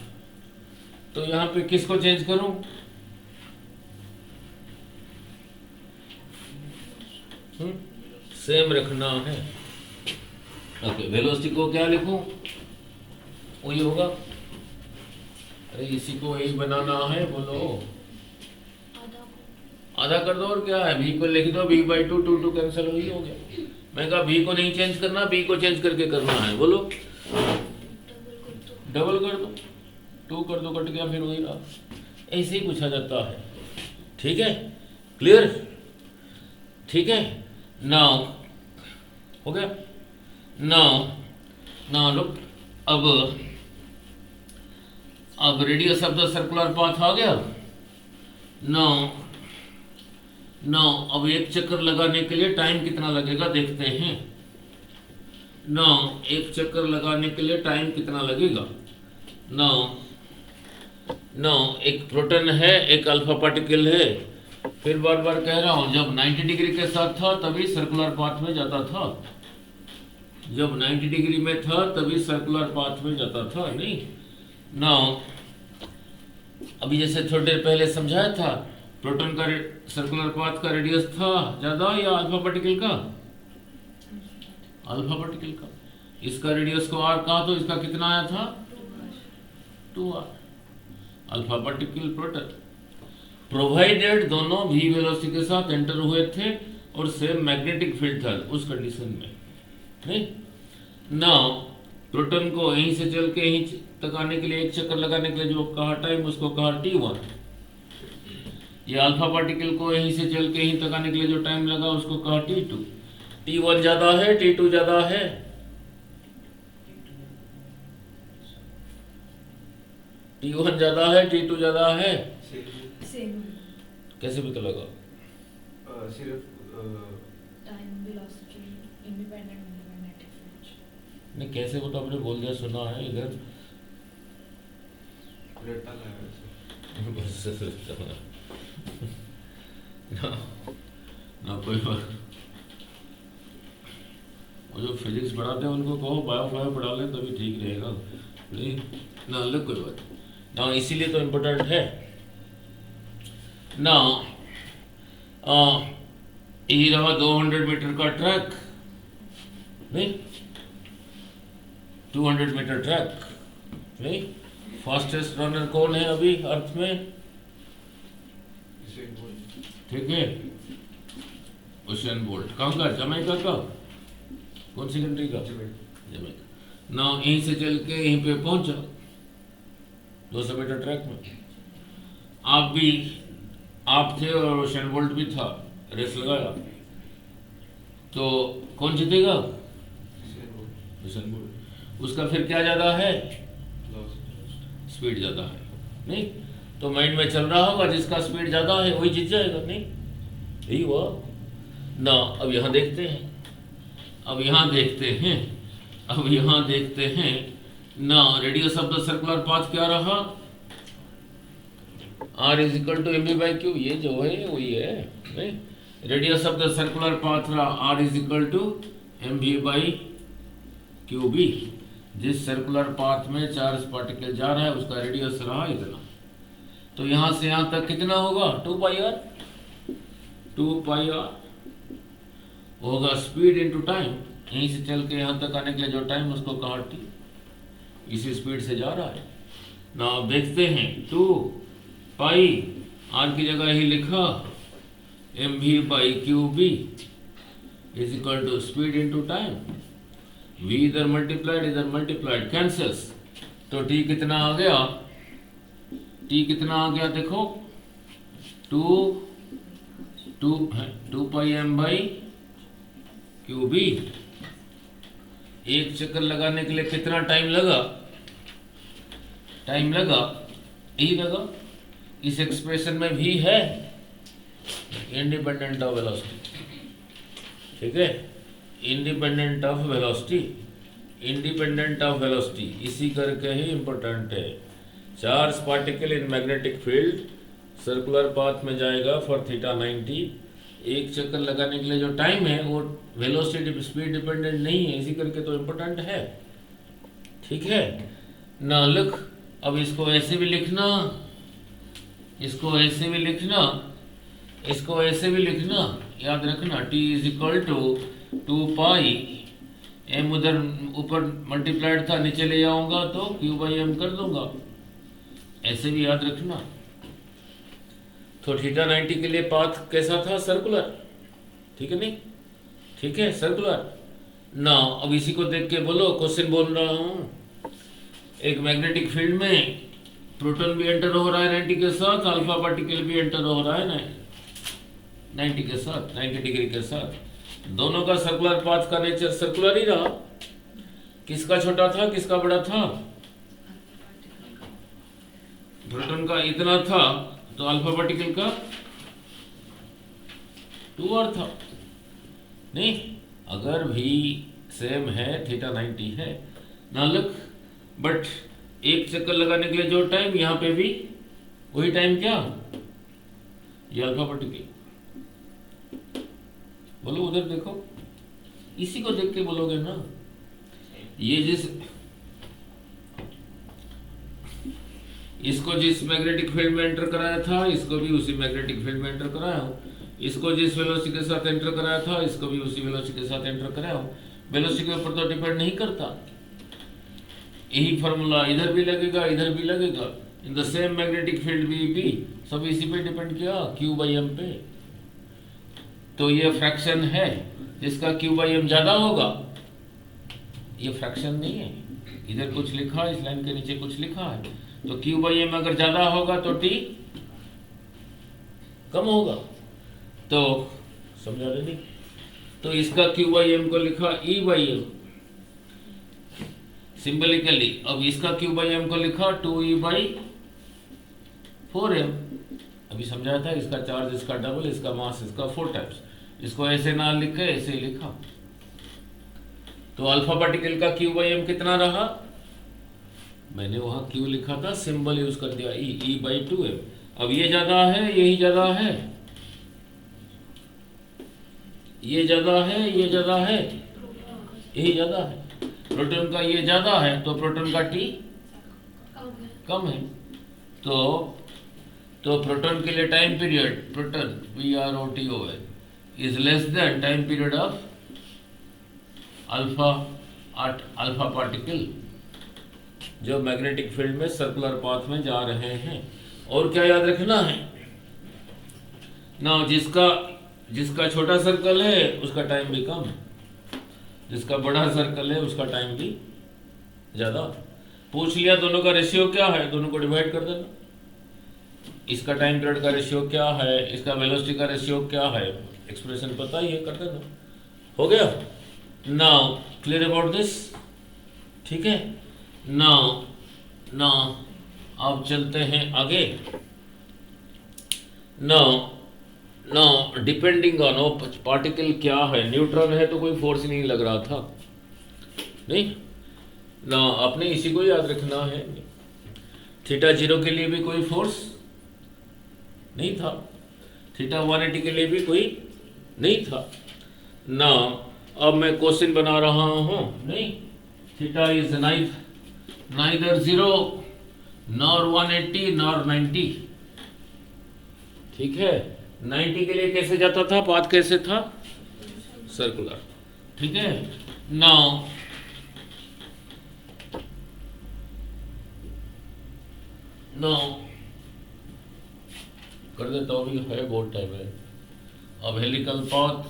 [SPEAKER 1] तो यहाँ पे किसको चेंज करूं? सेम रखना है। ओके, वेलोसिटी को क्या लिखूं? वही होगा। अरे इसी को यही बनाना है, बोलो। आधा कर दो, और क्या है, v को लिख दो, v बाई 2, 2 2 कैंसिल हो गया। मैं कहा v को नहीं चेंज करना, b को चेंज करके करना है, बोलो। डबल कर दो, 2 कर दो, कट गया, फिर वही रहा। ऐसे ही पूछा जाता है, ठीक है, क्लियर, ठीक है। नाउ हो गया, नाउ लुक, अब radius of the circular path आ गया। नाउ अब एक चक्कर लगाने के लिए टाइम कितना लगेगा देखते हैं। नाउ एक चक्कर लगाने के लिए टाइम कितना लगेगा। नाउ एक प्रोटॉन है, एक अल्फा पार्टिकल है। फिर बार बार कह रहा हूं, जब 90 डिग्री के साथ था तभी सर्कुलर पाथ में जाता था, जब 90 डिग्री में था तभी सर्कुलर पाथ में जाता था, नहीं। नाउ अभी जैसे थोड़ी देर पहले समझाया था, प्रोटॉन का सर्कुलर पाथ का रेडियस था ज्यादा या अल्फा पार्टिकल का? अल्फा पार्टिकल का। इसका रेडियस को आर कहा तो इसका कितना आया था? 2r। Alpha particle proton, provided दोनों v वेलोसिटी के साथ एंटर हुए थे और सेम मैग्नेटिक फील्ड था उस कंडीशन में, नहीं। नाउ प्रोटॉन को यहीं से चल के यहीं तक आने के लिए, एक चक्कर लगाने के लिए जो कहा टाइम, उसको कहा t1। ये अल्फा पार्टिकल को यहीं से चल के यहीं तक आने के लिए जो टाइम लगा, उसको कहा t2। t1 ज्यादा है, t2 ज्यादा है? t1 ज्यादा है, t2 ज्यादा है?
[SPEAKER 3] सेम
[SPEAKER 1] कैसे पता लगा?
[SPEAKER 2] सिर्फ
[SPEAKER 3] time velocity independent magnetic field.
[SPEAKER 1] नहीं, कैसे वो तो आपने बोल दिया, सुना है इधर।
[SPEAKER 2] रट्टा लगा
[SPEAKER 1] ना कोई बात, वो जो फिजिक्स पढ़ाते हैं उनको कहो बायो पढ़ा लें तभी ठीक रहेगा, नहीं ना, अलग कोई बात ना, इसीलिए तो इम्पोर्टेंट है ना। यही रहा 200 मीटर का ट्रैक, नहीं, 200 मीटर ट्रैक, नहीं। फास्टेस्ट रनर कौन है अभी अर्थ में? ठीक है, उसेन बोल्ट। कहाँ का? जमैका का? कौन सी कंट्री का? जमैका। ना यहीं से चल के यहीं पे पहुंचा 200 मीटर ट्रैक में। आप थे और उसेन बोल्ट भी था, रेस लगाया तो कौन जीतेगा? Usain bolt. उसका फिर क्या ज्यादा है? स्पीड ज्यादा है, नहीं। तो माइंड में चल रहा होगा जिसका स्पीड ज्यादा है वही जीत जाएगा, नहीं, यही हुआ ना। अब यहाँ देखते हैं ना, radius of the circular path क्या रहा? r is equal to M B by Q, ये जो है वही है, नहीं। Radius of the circular path रहा r is equal to M B by Q B. जिस सर्कुलर पाथ में चार्ज पार्टिकल जा रहा है उसका रेडियस रहा इतना, तो यहां से यहां तक कितना होगा? 2 पाई आर होगा स्पीड इनटू टाइम। यहीं से चल के यहां तक आने के लिए जो टाइम, उसको कहा t, इसी स्पीड से जा रहा है ना। अब देखते हैं 2 पाई आर की जगह ही लिखा M V by Q B is equal to speed into time. v इधर मल्टीप्लाइड कैंसल्स, तो t कितना आ गया? t कितना आ गया देखो, 2 पाई एम बाई क्यू बी। एक चक्कर लगाने के लिए कितना टाइम लगा? टाइम लगा, यही लगा। इस एक्सप्रेशन में भी है इंडिपेंडेंट ऑफ वेलोसिटी, ठीक है, independent of velocity, independent of velocity इसी करके ही इंपॉर्टेंट है। Charge particle in magnetic field circular path में जाएगा फॉर थीटा 90। एक चक्कर लगाने के लिए जो टाइम है वो वेलोसिटी स्पीड डिपेंडेंट नहीं है, इसी करके तो इंपॉर्टेंट है, ठीक है ना। लिख, अब इसको ऐसे भी लिखना, इसको ऐसे भी लिखना, इसको ऐसे भी लिखना, याद रखना t is equal to 2 pi m, उधर ऊपर मल्टीप्लाइड था नीचे ले जाऊंगा तो q बाई m कर दूंगा, ऐसे भी याद रखना। तो थीटा 90 के लिए पाथ कैसा था? सर्कुलर, ठीक है नहीं, ठीक है सर्कुलर ना। अब इसी को देख के बोलो, क्वेश्चन बोल रहा हूं, एक मैग्नेटिक फील्ड में प्रोटॉन भी एंटर हो रहा है 90 के साथ, अल्फा पार्टिकल भी एंटर हो रहा है ना 90 के साथ, 90 डिग्री के साथ, दोनों का सर्कुलर पाथ का नेचर सर्कुलर ही रहा। किसका छोटा था, किसका बड़ा था? प्रोटॉन का इतना था तो अल्फा पार्टिकल का 2r था नहीं। अगर भी सेम है, थीटा 90 है ना लुक, बट एक चक्कर लगाने के लिए जो टाइम, यहाँ पे भी वही टाइम, क्या ये अल्फा पार्टिकल। बोलो उधर देखो, इसी को देख के बोलोगे ना। ये इसको जिस मैग्नेटिक फील्ड में एंटर कराया था, इसको भी उसी मैग्नेटिक फील्ड में एंटर कराया हूं। इसको जिस वेलोसिटी के साथ एंटर कराया था, इसको भी उसी वेलोसिटी के साथ एंटर कराया हूं। वेलोसिटी के ऊपर तो डिपेंड नहीं करता। यही फॉर्मूला इधर भी लगेगा, इधर भी लगेगा। In the same magnetic field भी सब इसी पे डिपेंड किया, q बाई m पे। तो ये फ्रैक्शन है जिसका q बाई m ज्यादा होगा, ये फ्रैक्शन नहीं है। इधर कुछ लिखा है, इस लाइन के नीचे कुछ लिखा है, तो q बाई m अगर ज्यादा होगा तो t कम होगा। तो समझा रहे नहीं? तो इसका q बाई m को लिखा e बाई m सिंबलिकली। अब इसका q बाई m को लिखा 2e बाई 4m। अभी समझाया था, इसका चार्ज इसका डबल, इसका मास इसका 4 टाइम्स। इसको ऐसे ना लिखे, ऐसे लिखा। तो अल्फा पार्टिकल का q बाई m कितना रहा? मैंने वहां q लिखा था, सिंबल यूज कर दिया e बाई 2m। अब ये ज्यादा है, यही ज्यादा है, ये ज्यादा है, ये ज्यादा है, यही ज्यादा है। प्रोटॉन का ये ज्यादा है तो प्रोटॉन का t कम है। तो प्रोटॉन के लिए time period, proton PROTON is less than time period of alpha particle जो मैग्नेटिक फील्ड में सर्कुलर पाथ में जा रहे हैं। और क्या याद रखना है ना, जिसका छोटा सर्कल है उसका टाइम भी कम, जिसका बड़ा सर्कल है उसका टाइम भी ज्यादा। पूछ लिया दोनों का रेशियो क्या है, दोनों को डिवाइड कर देना। इसका टाइम पीरियड का रेशियो क्या है, इसका वेलोसिटी का रेशियो क्या है, एक्सप्रेशन पता ही है, कर देना। हो गया? नाउ क्लियर अबाउट दिस, ठीक है। नाउ अब चलते हैं आगे। नाउ डिपेंडिंग ऑन पार्टिकल क्या है, न्यूट्रॉन है तो कोई फोर्स नहीं लग रहा था नहीं ना, आपने इसी को याद रखना है। थीटा 0 के लिए भी कोई फोर्स नहीं था, थीटा 180 के लिए भी कोई नहीं था ना। अब मैं क्वेश्चन बना रहा हूं, नहीं, theta is neither 0 nor 180 nor 90, ठीक है। 90 के लिए कैसे जाता था, पाथ कैसे था? सर्कुलर, ठीक है। नाउ कर देता हूँ, अभी है बहुत टाइम है। अब हेलिकल पाथ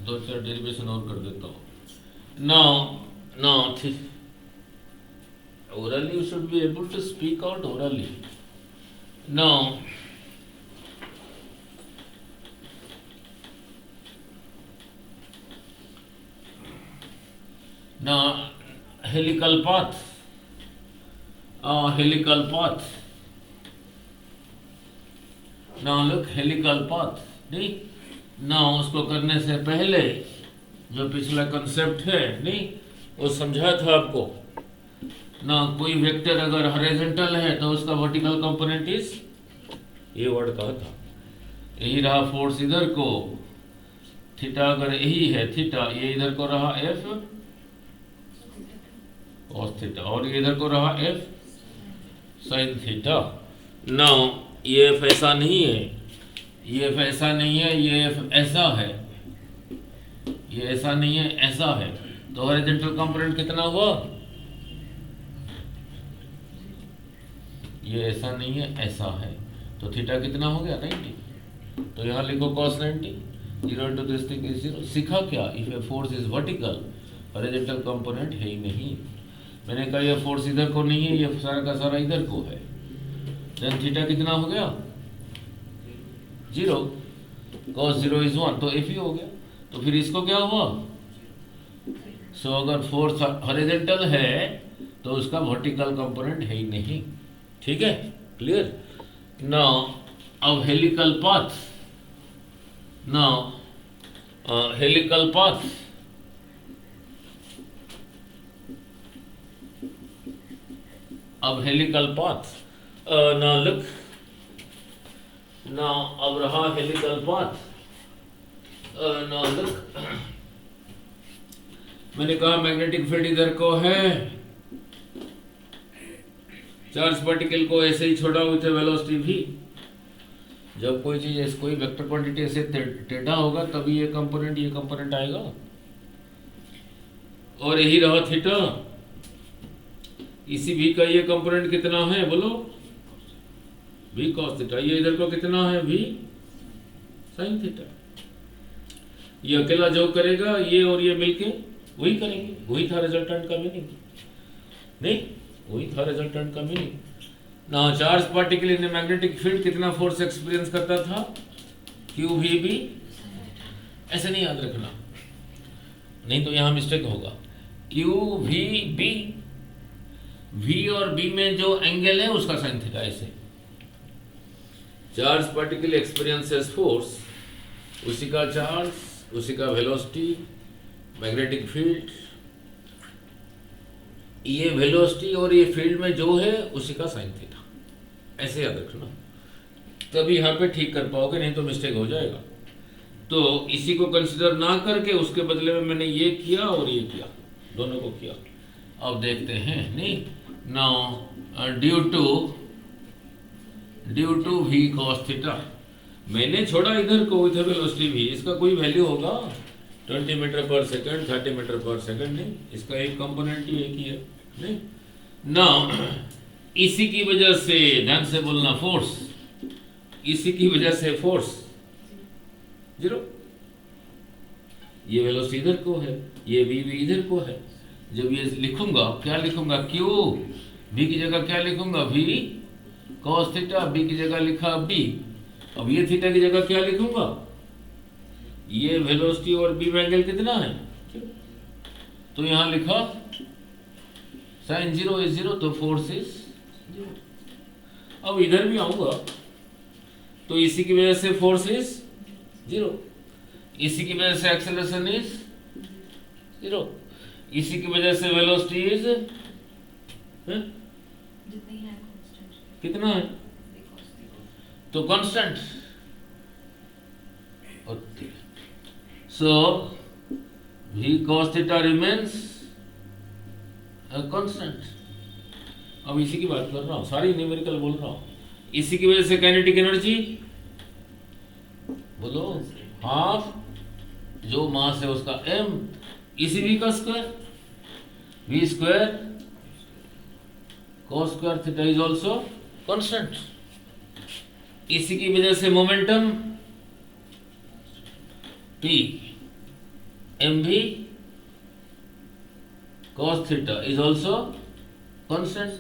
[SPEAKER 1] 2-4 डेरिवेशन और कर देता हूँ। Now orally you should be able to speak out orally. Now helical path, helical path. Now look, helical path. नहीं, now उसको करने से पहले जो पिछला कंसेप्ट है, नहीं, वो समझाया था आपको ना। कोई वेक्टर अगर हॉरिजॉन्टल है तो उसका वर्टिकल कंपोनेंट इज, ये वर्ड कहा था, यही रहा फोर्स इधर को, थीटा अगर यही है थीटा, ये इधर को रहा एफ cos थीटा, और ये इधर को रहा एफ sin थीटा। नाउ ये एफ ऐसा नहीं है, ये एफ ऐसा नहीं है, ये एफ ऐसा है, ये ऐसा नहीं है, ऐसा है। तो हॉरिजॉन्टल कंपोनेंट कितना हुआ? ये ऐसा नहीं है, ऐसा है, तो थीटा कितना हो गया? 90। तो यहाँ लिखो cos 90, 0 into this thing is 0। सीखा क्या? If a force is vertical, horizontal component है ही नहीं। मैंने कहा ये फोर्स इधर को नहीं है, ये सारा का सारा इधर को है। देन थीटा कितना हो गया? 0। cos 0 is 1, तो एफ ही हो गया। तो फिर इसको क्या हुआ? सो अगर फोर्स हॉरिजॉन्टल है तो उसका वर्टिकल कंपोनेंट है ही नहीं। ठीक है, क्लियर? नाउ अब helical path, now helical path, अब helical path, now look, now अब रहा हेलिकल पाथ। नाउ लुक, मैंने कहा मैग्नेटिक फील्ड इधर को है, चार्ज पार्टिकल को ऐसे ही छोड़ा विथ वेलोसिटी भी। जब कोई चीज ऐसे, कोई वेक्टर क्वांटिटी ऐसे टेढ़ा होगा तभी ये कंपोनेंट आएगा। और यही रहा थीटा, इसी भी का ये कंपोनेंट कितना है बोलो? v cos theta. ये इधर को कितना है? v sin theta. ये अकेला जो करेगा ये और ये मिलके वही करेंगे, वही था रिजल्टेंट का मीनिंग, नहीं, वही था रिजल्टेंट का मीनिंग। ना charge particle in magnetic field कितना फोर्स एक्सपीरियंस करता था? Q V B. ऐसे नहीं याद रखना, नहीं तो यहां मिस्टेक होगा। क्यू वी बी, वी और बी में जो एंगल है उसका साइन थीटा। ऐसे चार्ज पार्टिकल एक्सपीरियंसेस फोर्स, उसी का चार्ज, उसी का वेलोसिटी, मैग्नेटिक फील्ड, ये वेलोसिटी और ये फील्ड में जो है उसी का साइन थीटा। ऐसे याद रखना, तभी यहाँ पे ठीक कर पाओगे, नहीं तो मिस्टेक हो जाएगा। तो इसी को कंसीडर ना करके उसके बदले में मैंने ये किया और ये किया, दोनों को किया। अब देखते हैं, नहीं, now due to v cos theta, मैंने छोड़ा इधर को विथ वेलोसिटी v, इसका कोई वैल्यू होगा? 20 metre per second, 30 metre per second, नहीं, इसका एक कंपोनेंट ही एक ही है, नहीं। नाउ इसी की वजह से, ढंग से बोलना, फोर्स, इसी की वजह से फोर्स 0। ये वेलोसिटी इधर को है, ये v इधर को है। जब ये लिखूंगा, क्या लिखूंगा? q, v की जगह क्या लिखूंगा? v cos थीटा, b की जगह लिखा b। अब ये थीटा की जगह क्या लिखूंगा? ये वेलोसिटी और बी एंगल कितना है? तो यहां लिखा sin 0 is 0, तो फोर्स इज 0। अब इधर भी आऊंगा तो इसी की वजह से फोर्स इज 0, इसी की वजह से एक्सेलरेशन इज 0, इसी की वजह से वेलोसिटी इज
[SPEAKER 3] जितनी है कांस्टेंट।
[SPEAKER 1] कितना है? तो constant. Okay, so v cos theta remains a constant। अब इसी की बात कर रहा हूँ, सारी न्यूमेरिकल बोल रहा हूँ। इसी की वजह से काइनेटिक एनर्जी बोलो, हाफ जो मास है उसका m, इसी v का square, v square cos square theta is also constant. इसी की वजह से momentum P mv cos theta is also constant।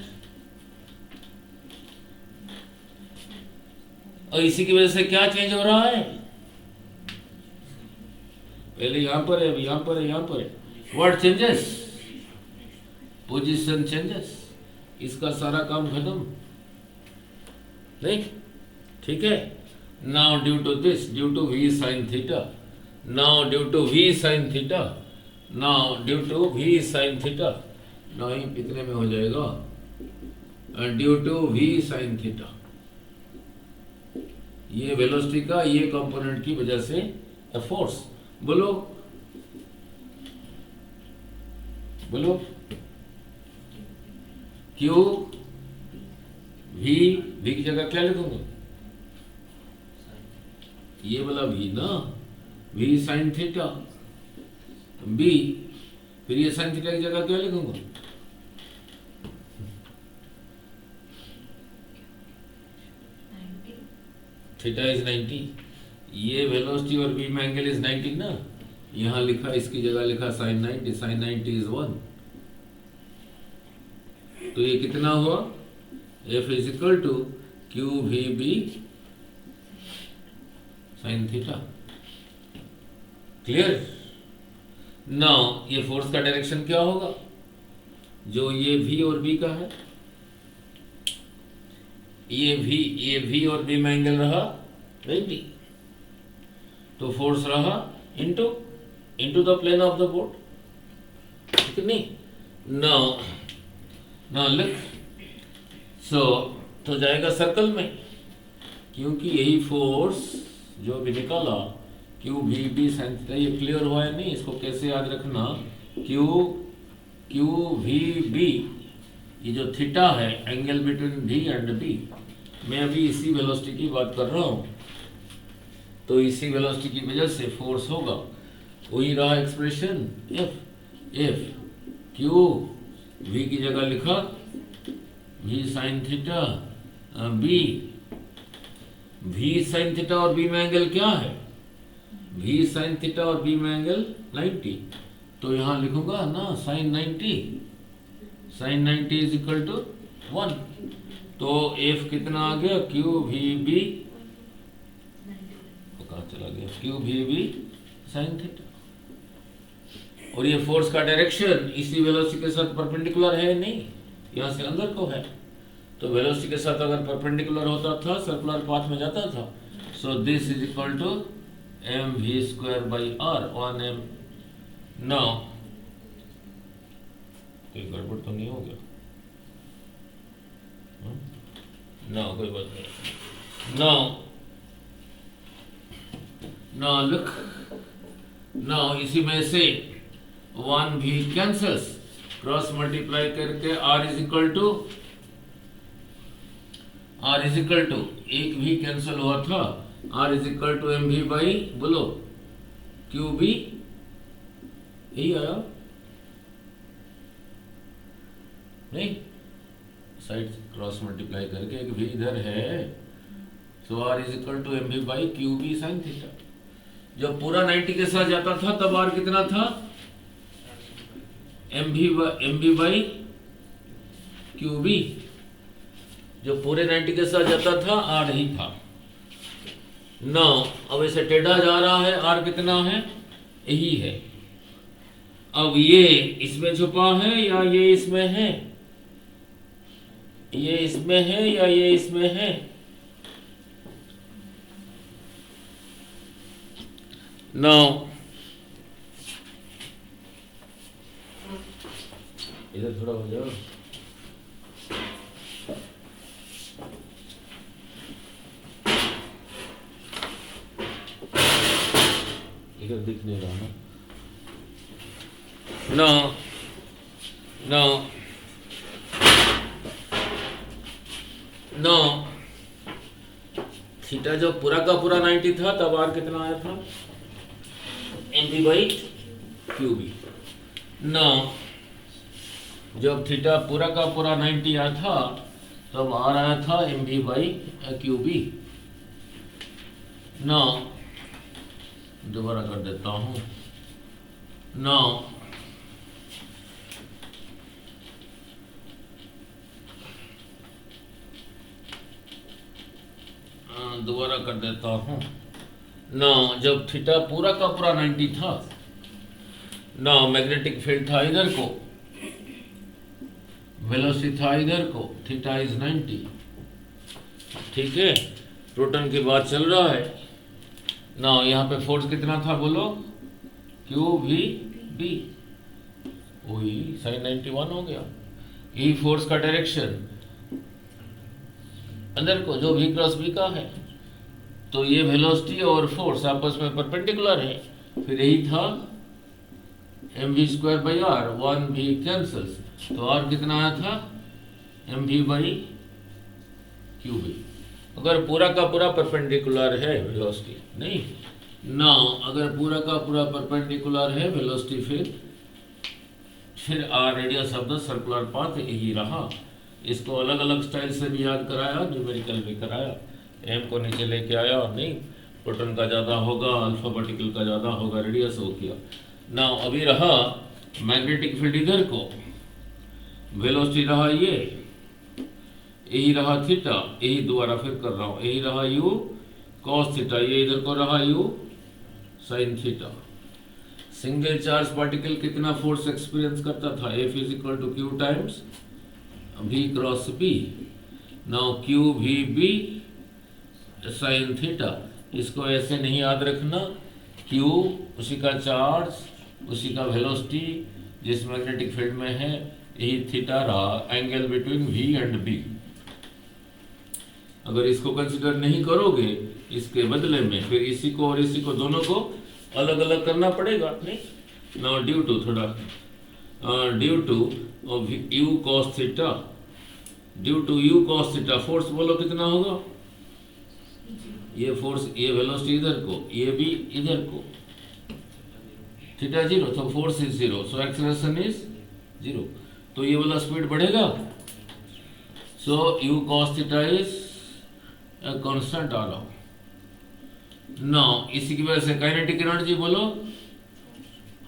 [SPEAKER 1] और इसी की वजह से क्या चेंज हो रहा है? पहले यहां पर है, अभी यहां पर है, यहां पर है। What changes? Position changes. इसका सारा काम खत्म, नहीं? ठीक है। Now due to this, due to v sin theta, now due to v sin theta, now due to v sin theta, now इतने में हो जाएगा, due to v sin theta. ये वेलोसिटी का ये कंपोनेंट की वजह से फोर्स। बोलो बोलो, क्यू v की जगह क्या लिखूंगा? ये वाला v ना, v sin थीटा, b, फिर ये sin थीटा की जगह क्या लिखूंगा? थीटा इज 90, ये वेलोसिटी और b में एंगल इज 90 ना, यहां लिखा, इसकी जगह लिखा sin 90, sin 90 इज 1। तो ये कितना हुआ? F is equal to Q V B sine theta. Clear? Now ये फोर्स का डायरेक्शन क्या होगा? जो ये V और B का है, ये V और B में एंगल रहा 90, तो फोर्स रहा into the plane of the board, ठीक नहीं? नाउ लुक, सो तो जाएगा सर्कल में, क्योंकि यही फोर्स जो भी निकाला Q V B sine theta, ये क्लियर हुआ है नहीं? इसको कैसे याद रखना? क्यू वी बी, ये जो थीटा है angle between D and B, मैं अभी इसी वेलोसिटी की बात कर रहा हूं, तो इसी वेलोसिटी की वजह से फोर्स होगा। वही रहा एक्सप्रेशन एफ क्यू वी की जगह लिखा V sine theta B, V sine theta और बी में एंगल क्या है? वी साइन थीटा और बी में एंगल 90, तो यहां लिखूंगा ना साइन 90 इज इक्वल टू 1। तो एफ कितना आ गया? क्यू वी बी, कहां चला गया? Q V B sine theta. और ये फोर्स का डायरेक्शन इसी वेलोसिटी के साथ परपेंडिकुलर है नहीं, यहां से अंदर को है, तो वेलोसिटी के साथ अगर परपेंडिकुलर होता था, सर्कुलर पाथ में जाता था, so this is equal to M V square by R 1m। Now कोई गड़बड़ तो नहीं हो गया? नाउ कोई बात नहीं। नाउ लुक, नाउ इसी में से 1 भी कैंसल्स, क्रॉस मल्टीप्लाई करके r इज इक्वल टू एक भी कैंसिल हुआ था, r is equal to M भी बाई, बोलो क्यू बी, यही आया नहीं? साइड क्रॉस मल्टीप्लाई करके एक भी इधर है, so r is equal to M भी by Q B sine theta. जब पूरा 90 के साथ जाता था तब r कितना था? एम भी बाई क्यू बी। जो पूरे 90 के साथ जाता था r ही था। नाउ अब इसे टेढ़ा जा रहा है, r कितना है? यही है। अब ये इसमें छुपा है या ये इसमें है? ये इसमें है या ये इसमें है? नाउ इधर थोड़ा हो जाओ। इधर दिख नहीं रहा ना। नो थीटा जो पूरा का पूरा 90 था तब r कितना आया था? mv by Q B. No जब थीटा पूरा का पूरा 90 आया था तब r आया था mv by Q B. No दोबारा कर देता हूं। नो दोबारा कर देता हूं। ना जब थीटा पूरा का पूरा 90 था, ना मैग्नेटिक फील्ड था इधर को वेलोसिटी था इधर को, थीटा इज 90। ठीक है, प्रोटॉन की बात चल रहा है ना। यहाँ पे फोर्स कितना था बोलो, क्यू वी बी, वही साइन 91 हो गया। यही फोर्स का डायरेक्शन अंदर को जो v क्रॉस b का है, तो ये वेलोसिटी और फोर्स आपस में परपेंडिकुलर है। फिर यही था mv² by R, 1v cancels, तो r कितना आया था mv बाई qv। अगर पूरा का पूरा परपेंडिकुलर है वेलोसिटी, नहीं ना, अगर पूरा का पूरा परपेंडिकुलर है वेलोसिटी, फिर r radius of the circular path यही रहा। इसको अलग अलग स्टाइल से भी याद कराया, न्यूमेरिकल भी कराया, m को नीचे लेके आया, नहीं प्रोटॉन का ज़्यादा होगा, अल्फा पार्टिकल का ज़्यादा होगा, रेडियस हो गया ना। अभी रहा मैग्नेटिक फील्ड इधर को, वेलोसिटी रहा ये, यही रहा थीटा, यही दोबारा फिर कर रहा हूँ, यही रहा u cos थीटा, ये इधर को रहा u sin theta. Single charge particle कितना फोर्स एक्सपीरियंस करता था, F is equal to Q times v cross b। Now Q V B sine theta, इसको ऐसे नहीं याद रखना, q उसी का चार्ज, उसी का वेलोसिटी जिस मैग्नेटिक फील्ड में है, यही थीटा रहा, angle between v and b। अगर इसको कंसिडर नहीं करोगे, इसके बदले में फिर इसी को और इसी को दोनों को अलग अलग करना पड़ेगा, नहीं। नाउ ड्यू टू थोड़ा due to u cos theta, due to u cos theta, force बोलो कितना होगा, ये फोर्स, ये वेलोसिटी इधर को, ये भी इधर को, थीटा 0, तो force is 0, so acceleration is 0, तो ये वाला स्पीड बढ़ेगा। So u cos theta is constant आ रहा हूं। नाउ इसी की वजह से काइनेटिक एनर्जी बोलो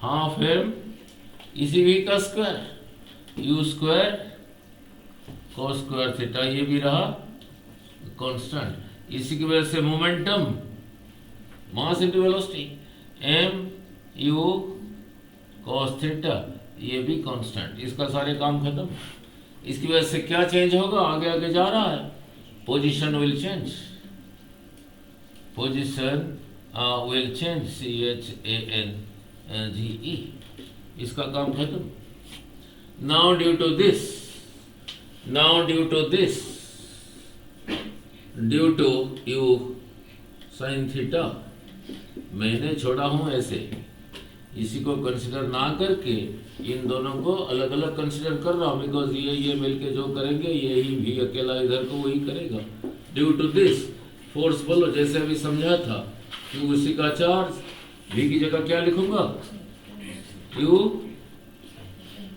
[SPEAKER 1] हाफ एम इसी v का square, u square cos square theta, ये भी रहा कांस्टेंट। इसी की वजह से momentum, mass into velocity, m u cos theta, ये भी कांस्टेंट। इसका सारे काम खत्म। इसकी वजह से क्या चेंज होगा, आगे आगे जा रहा है, position will change, position will change, CHANGE, इसका काम खत्म। Now due to this, now due to this, due to u sin theta, मैंने छोड़ा हूं ऐसे, इसी को कंसिडर ना करके इन दोनों को अलग अलग कंसिडर कर रहा हूं, बिकॉज ये मिलके जो करेंगे, ये ही भी अकेला इधर को वही करेगा। ड्यू टू दिस फोर्स बोलो, जैसे अभी समझा था, कि उसी का चार्ज, v की जगह क्या लिखूंगा,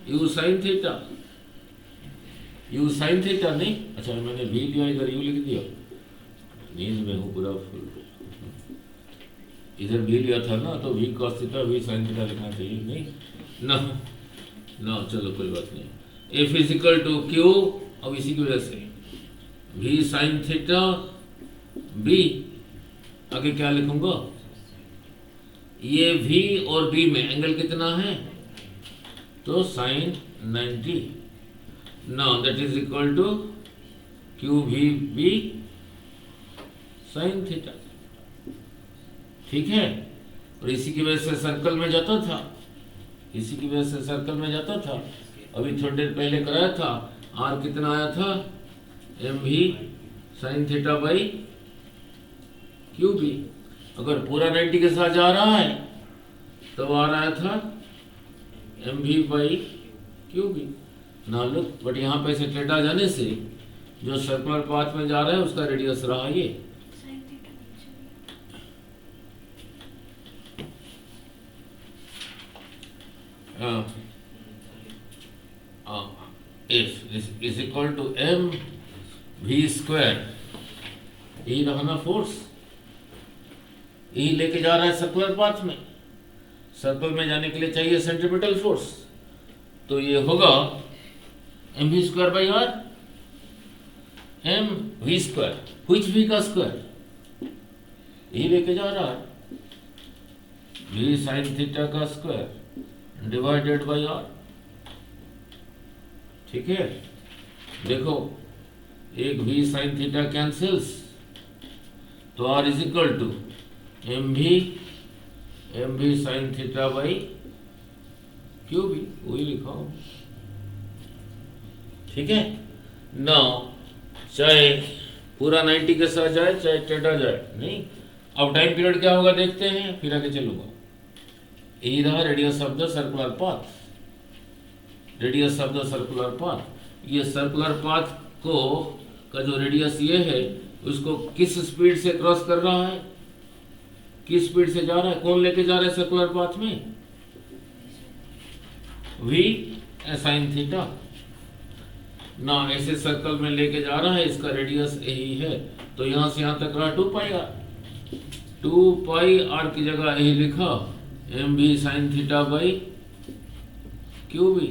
[SPEAKER 1] u sin theta, u sin theta, नहीं अच्छा मैंने v लिया इधर u लिख दिया, नींद में हूँ पूरा फुल, इधर v लिया था ना, तो v cos theta v sin theta लिखना चाहिए, नहीं ना ना, चलो कोई बात नहीं। F is equal to Q, अब इसी की वजह से v sin थीटा b, आगे क्या लिखूंगा, ये v और b में एंगल कितना है, तो sin 90, now that is equal to Q V B sin theta. ठीक है, और इसी की वजह से सर्कल में जाता था, इसी की वजह से सर्कल में जाता था, अभी थोड़ी देर पहले कराया था, r कितना आया था, mv sin theta by qb। अगर पूरा 90 के साथ जा रहा है तब आ रहा था mv बाई qb। ना लुक, बट यहाँ पे से टेटा जाने से जो सर्कुलर पाथ में जा रहा है उसका रेडियस रहा ये,
[SPEAKER 3] Sin theta
[SPEAKER 1] F is equal to m v square, यही रहा ना फोर्स, यही लेके जा रहा है सर्कुलर पाथ में, सर्कल में जाने के लिए चाहिए सेंट्रीपिटल फोर्स, तो ये होगा M V square by R, M V square, which V का स्क्वायर, यही लेके जा रहा है, वी साइन थीटा का स्क्वायर डिवाइडेड बाई आर। ठीक है। देखो, एक v sin थीटा कैंसिल्स, तो r is equal to M V sine theta by Q B, वही लिखा हूं। ठीक है ना, चाहे पूरा 90 के साथ जाए चाहे टेढ़ा जाए, नहीं। अब टाइम पीरियड क्या होगा देखते हैं, फिर आगे चलूंगा। यही रहा radius of the circular path, radius of the circular path. ये सर्कुलर पाथ को का जो रेडियस ये है, उसको किस स्पीड से क्रॉस कर रहा है, किस स्पीड से जा रहा है, कौन लेके जा रहा है सर्कुलर पाथ में, v साइन थीटा ना, ऐसे सर्कल में लेके जा रहा है, इसका रेडियस यही है, तो यहां से यहां तक रहा 2 पाई आर, 2 पाई आर की जगह यही लिखा M V sine theta by Q भी।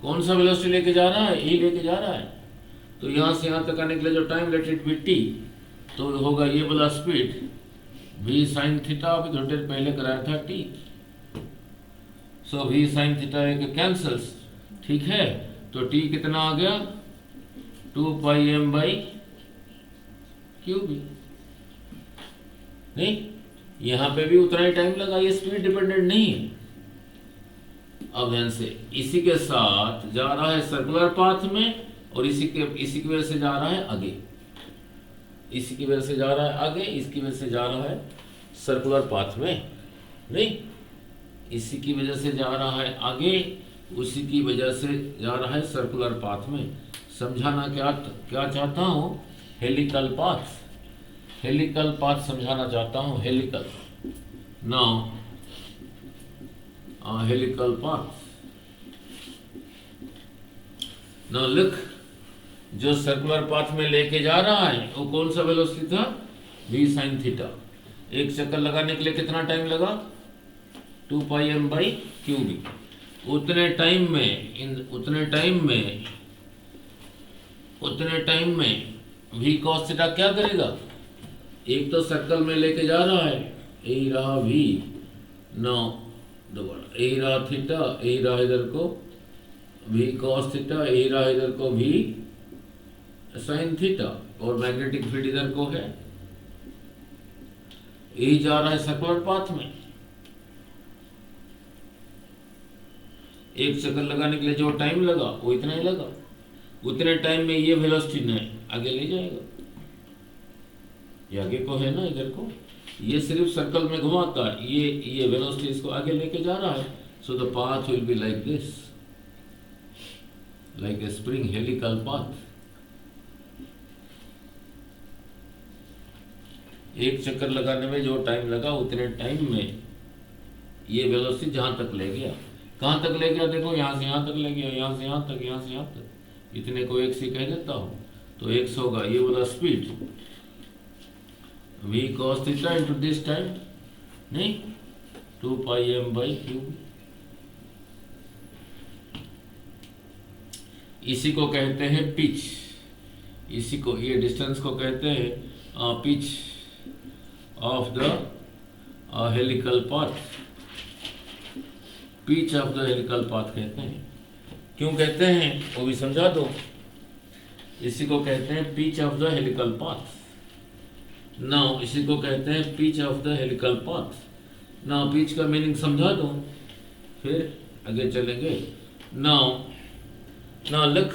[SPEAKER 1] कौन सा वेलोसिटी लेके जा रहा है, यही लेके जा रहा है, तो यहां से यहां तक आने के लिए जो time let it be T, तो होगा ये वाला स्पीड v साइन थीटा, अभी थोड़ी देर पहले कराया था t, सो v साइन थीटा एक कैंसल्स, ठीक है, तो t कितना आ गया 2 पाई m बाई क्यू भी, नहीं। यहां पे भी उतना ही टाइम लगा, ये स्पीड डिपेंडेंट नहीं है। अब ध्यान से, इसी के साथ जा रहा है सर्कुलर पाथ में, और इसी की वजह से जा रहा है आगे, इसी की वजह से जा रहा है आगे, इसकी वजह से जा रहा है सर्कुलर पाथ में, नहीं। इसी की वजह से जा रहा है आगे, उसी की वजह से जा रहा है सर्कुलर पाथ में। समझाना क्या क्या चाहता हूं, हेलिकल पाथ, हेलिकल पाथ समझाना चाहता हूं, helical now, helical path. Now look, जो सर्कुलर पाथ में लेके जा रहा है वो कौन सा वेलोसिटी था, v साइन थीटा। एक चक्कर लगाने के लिए कितना टाइम लगा, 2 पाई m बाई क्यू भी। उतने टाइम में v cos थीटा क्या करेगा, एक तो सर्कल में लेके जा रहा है, यही रहा v, नौ दोबारा यही रहा थीटा, यही रहा इधर को v cos थीटा, यही रहा इधर को v साइन थीटा, और मैग्नेटिक फील्ड इधर को है, यही जा रहा है सर्कुलर पाथ में। एक चक्कर लगाने के लिए जो टाइम लगा वो इतना ही लगा, उतने टाइम में ये वेलोसिटी ने आगे ले जाएगा, ये आगे को है ना, इधर को, ये सिर्फ सर्कल में घुमाता है, ये वेलोसिटी इसको आगे लेके जा रहा है। So the path will be like this, like a spring helical path. एक चक्कर लगाने में जो टाइम लगा उतने टाइम में ये वेलोसिटी जहां तक ले गया, कहां तक ले गया, देखो यहां से यहां तक ले गया, यहां से यहां तक, यहां से यहां तक, इतने को x से कह देता हूं, तो x होगा ये वाला speed v cos theta into this time, नहीं, 2 पाई m बाई क्यू। इसी को कहते हैं पिच, इसी को, ये डिस्टेंस को कहते हैं pitch of the helical path, pitch of the helical path कहते हैं। क्यों कहते हैं वो भी समझा दो। इसी को कहते हैं pitch of the helical path. Now इसी को कहते हैं pitch of the helical path. Now pitch का मीनिंग समझा दो, फिर आगे चलेंगे। नाउ लुक,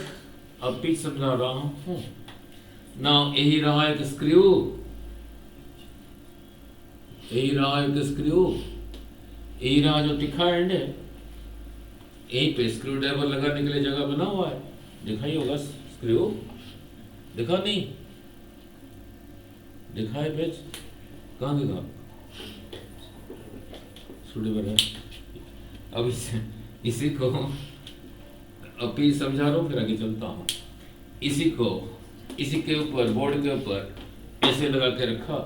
[SPEAKER 1] अब पिच समझा रहा हूं। नाउ यही रहा एक स्क्रू, यही रहा एक स्क्रू, यही रहा जो तिखा एंड है, यहीं पे स्क्रू ड्राइवर लगाने के लिए जगह बना हुआ है, दिखा ही होगा स्क्रू, दिखा नहीं, दिखा है पेज, कहाँ दिखा, स्क्रू ड्राइवर है। अब इसी को अब पीस समझा रहा हूँ, फिर आगे चलता हूँ। इसी के ऊपर, बोर्ड के ऊपर ऐसे लगा के रखा,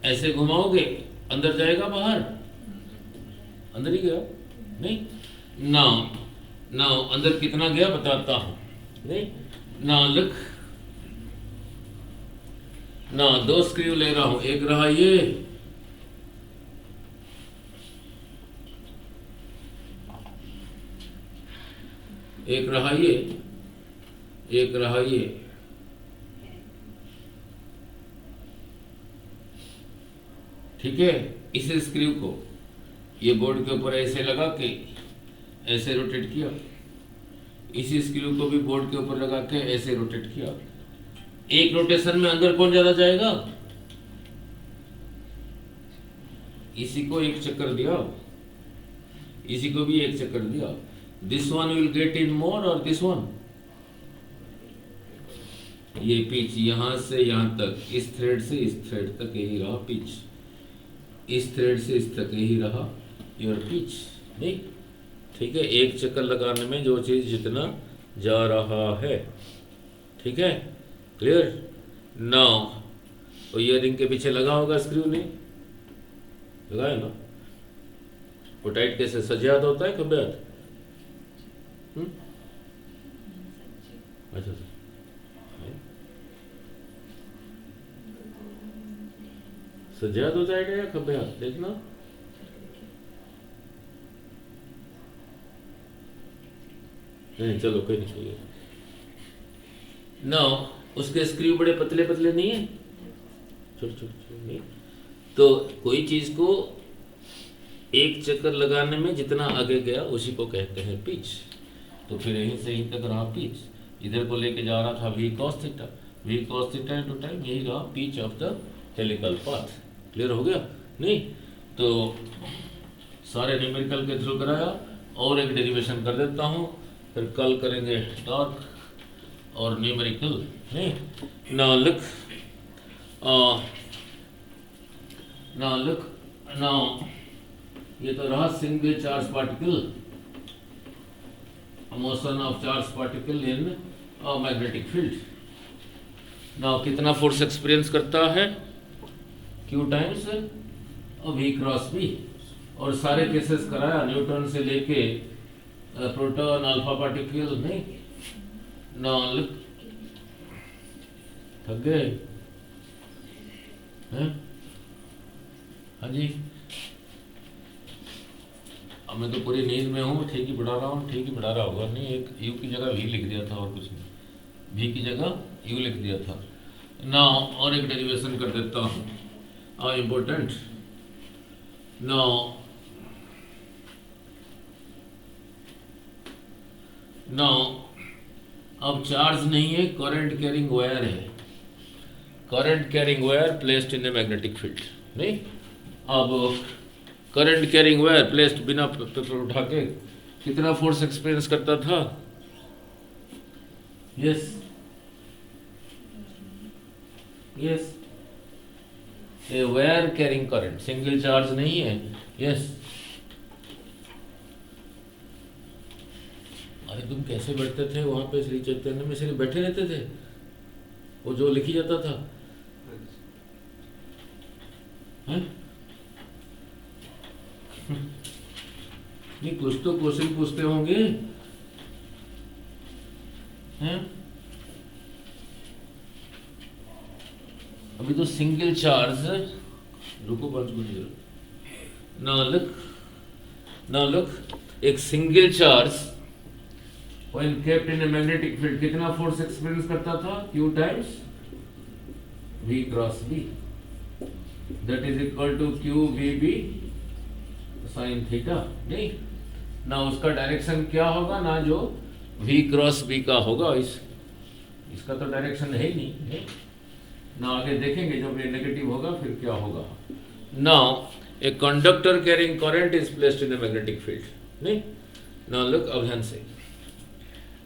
[SPEAKER 1] ऐसे घुमाओगे अंदर जाएगा बाहर, अंदर ही गया नहीं। नाउ अंदर कितना गया बताता हूं, नहीं। नाउ लुक, नाउ 2 स्क्रू ले रहा हूं, एक रहा ये, एक रहा ये, एक रहा ये, ठीक है। इस स्क्रू को ये बोर्ड के ऊपर ऐसे लगा के ऐसे रोटेट किया, इसी स्क्रू को भी बोर्ड के ऊपर लगा के ऐसे रोटेट किया। एक रोटेशन में अंदर कौन ज्यादा जाएगा? इसी को एक चक्कर दिया, इसी को भी एक चक्कर दिया। This one will get in more or this one, ये पिच यहां से यहां तक, इस थ्रेड से इस थ्रेड तक यही रहा पिच, इस थ्रेड से इस तक यही रहा योर पिच, नहीं? ठीक है, एक चक्कर लगाने में जो चीज जितना जा रहा है, ठीक है, क्लियर। नाउ तो ईयरिंग के पीछे लगा होगा स्क्रू, नहीं लगाया ना? वो टाइट कैसे सजाद होता है कब याद? अच्छा अच्छा, सजाद हो जाएगा या कब याद देखना। नहीं चलो कोई नहीं चाहिए ना। उसके स्क्रू बड़े पतले पतले नहीं है, छोटे छोटे नहीं। तो कोई चीज को एक चक्कर लगाने में जितना आगे गया उसी को कहते हैं पिच। तो फिर यहीं से यहीं तक रहा पिच, इधर को लेके जा रहा था V cos theta, V cos theta into time, यही रहा pitch of the helical path. Clear हो गया? नहीं तो सारे न्यूमेरिकल के थ्रू कराया, और एक डेरिवेशन कर देता हूँ, फिर कल करेंगे टॉर्क और न्यूमेरिकल। नहीं नाउ लुक, नाउ ये तो रहा single charge particle, motion of charge particle in magnetic field. Now कितना फोर्स एक्सपीरियंस करता है? Q times V cross B, और सारे केसेस कराया न्यूटन से लेके प्रोटॉन अल्फा पार्टिकल। नहीं नाउ लुक, थक गए हैं? हाँ जी, अब मैं तो पूरी नींद में हूँ, ठीक ही पढ़ा रहा हूँ, ठीक ही पढ़ा रहा होगा। नहीं एक U की जगह V लिख दिया था और कुछ नहीं, V की जगह U लिख दिया था ना। और एक डेरिवेशन कर देता हूँ, इम्पोर्टेंट। नाउ अब चार्ज नहीं है, करंट कैरिंग वायर है, current carrying wire placed in a magnetic field. नहीं अब करंट कैरिंग वायर प्लेस्ड बिना पेपर उठा के कितना फोर्स एक्सपीरियंस करता था? Yes yes, a wire carrying current, single charge नहीं है। यस अरे तुम कैसे बैठते थे वहां पे श्री चैतन्य में? सिर्फ बैठे रहते थे, वो जो लिखी जाता था हैं? नहीं कुछ तो क्वेश्चन पूछते होंगे हैं? अभी तो सिंगल चार्ज, रुको 5 मिनट। नाउ लुक, एक single charge when kept in a magnetic field कितना फोर्स एक्सपीरियंस करता था? Q times V cross B, that is equal to QVB sine theta. नहीं ना उसका डायरेक्शन क्या होगा ना, जो V क्रॉस B का होगा, इसका तो डायरेक्शन है ही नहीं है ना। आगे देखेंगे जब ये नेगेटिव होगा फिर क्या होगा। Now a conductor carrying current is placed in a magnetic field. नहीं नाउ लुक, अब ध्यान से।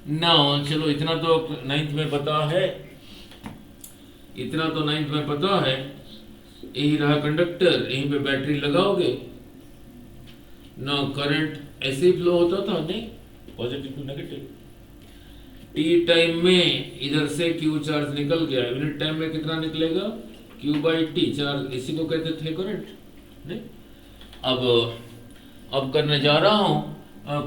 [SPEAKER 1] नाउ चलो इतना तो 9th में पता है, इतना तो 9th में पता है। यही रहा कंडक्टर, यहीं पे बैटरी लगाओगे ना, करंट ऐसे फ्लो होता था। नहीं positive to negative. T time में इधर से Q चार्ज निकल गया, यूनिट टाइम में कितना निकलेगा? Q/T चार्ज, इसी को कहते थे करंट। नहीं अब करने जा रहा हूं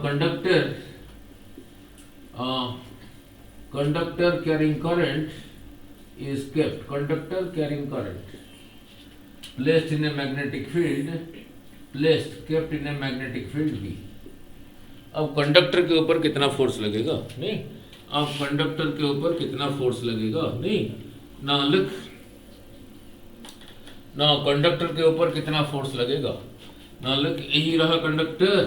[SPEAKER 1] conductor carrying current is kept, conductor carrying current placed in a magnetic field, placed kept in a magnetic field B। अब कंडक्टर के ऊपर कितना फोर्स लगेगा? नहीं अब कंडक्टर के ऊपर कितना फोर्स लगेगा, नहीं ना लिख ना कंडक्टर के ऊपर कितना फोर्स लगेगा ना लिख। यही रहा कंडक्टर,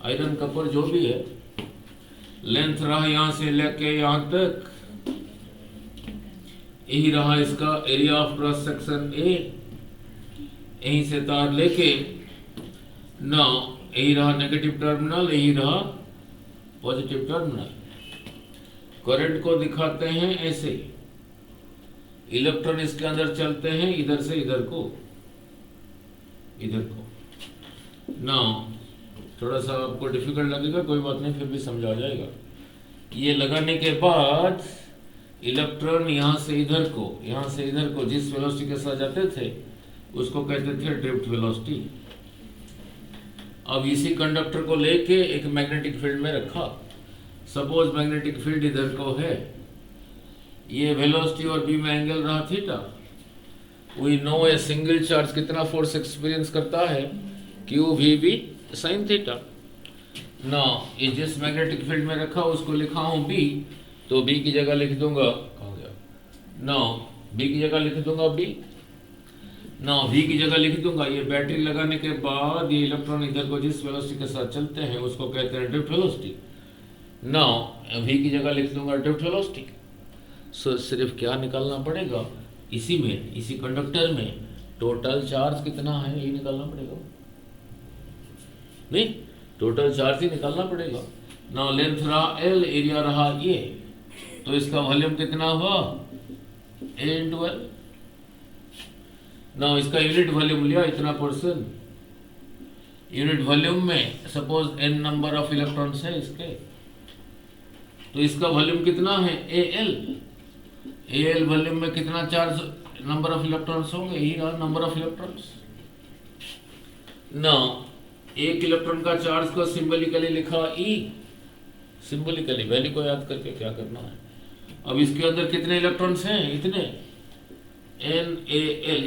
[SPEAKER 1] आयरन कपर जो भी है, लेंथ रहा यहां से लेके यहां तक, यही रहा इसका area of cross section A, यहीं से तार लेके ना यही रहा नेगेटिव टर्मिनल, यही रहा पॉजिटिव टर्मिनल। करंट को दिखाते हैं ऐसे, इलेक्ट्रॉन इसके अंदर चलते हैं इधर से इधर को, इधर को ना। थोड़ा सा आपको डिफिकल्ट लगेगा, कोई बात नहीं, फिर भी समझा जाएगा। ये लगाने के बाद इलेक्ट्रॉन यहाँ से इधर को, यहाँ से इधर को जिस वेलोसिटी के साथ जाते थे उसको कहते थे ड्रिफ्ट वेलोसिटी। अब इसी कंडक्टर को लेके एक मैग्नेटिक फील्ड में रखा। सपोज मैग्नेटिक फील्ड इधर को है, ये वेलोसिटी और बी में एंगल रहा theta. We know a single charge कितना फोर्स एक्सपीरियंस करता है, Q V B sine theta. ना ये जिस मैग्नेटिक फील्ड में रखा उसको लिखा हूं बी, तो बी की जगह लिख दूंगा, कहाँ गया, ना बी की जगह लिख दूंगा बी, ना वी की जगह लिख दूंगा। ये बैटरी लगाने के बाद ये इलेक्ट्रॉन इधर को जिस वेलोसिटी के साथ चलते हैं उसको कहते हैं ड्रिफ्ट वेलोसिटी। ना वी की जगह लिख दूंगा ड्रिफ्ट वेलोसिटी। सो सिर्फ क्या निकालना पड़ेगा, इसी में, इसी कंडक्टर में टोटल चार्ज कितना है ये निकालना पड़ेगा, नहीं टोटल चार्ज ही निकालना पड़ेगा ना। लेंथ रहा एल, एरिया रहा ये, तो इसका वॉल्यूम कितना हुआ ए इंटू एल। ना इसका यूनिट वॉल्यूम लिया इतना %, यूनिट वॉल्यूम में suppose n number of electrons है इसके, तो इसका वॉल्यूम कितना है ए एल वॉल्यूम में कितना चार्ज नंबर ऑफ इलेक्ट्रॉन्स होंगे, यही रहा नंबर ऑफ इलेक्ट्रॉन्स। ना एक इलेक्ट्रॉन का चार्ज को सिंबलिकली लिखा ई, सिंबलिकली वैल्यू को याद करके क्या करना है। अब इसके अंदर कितने इलेक्ट्रॉन्स हैं, इतने NaL,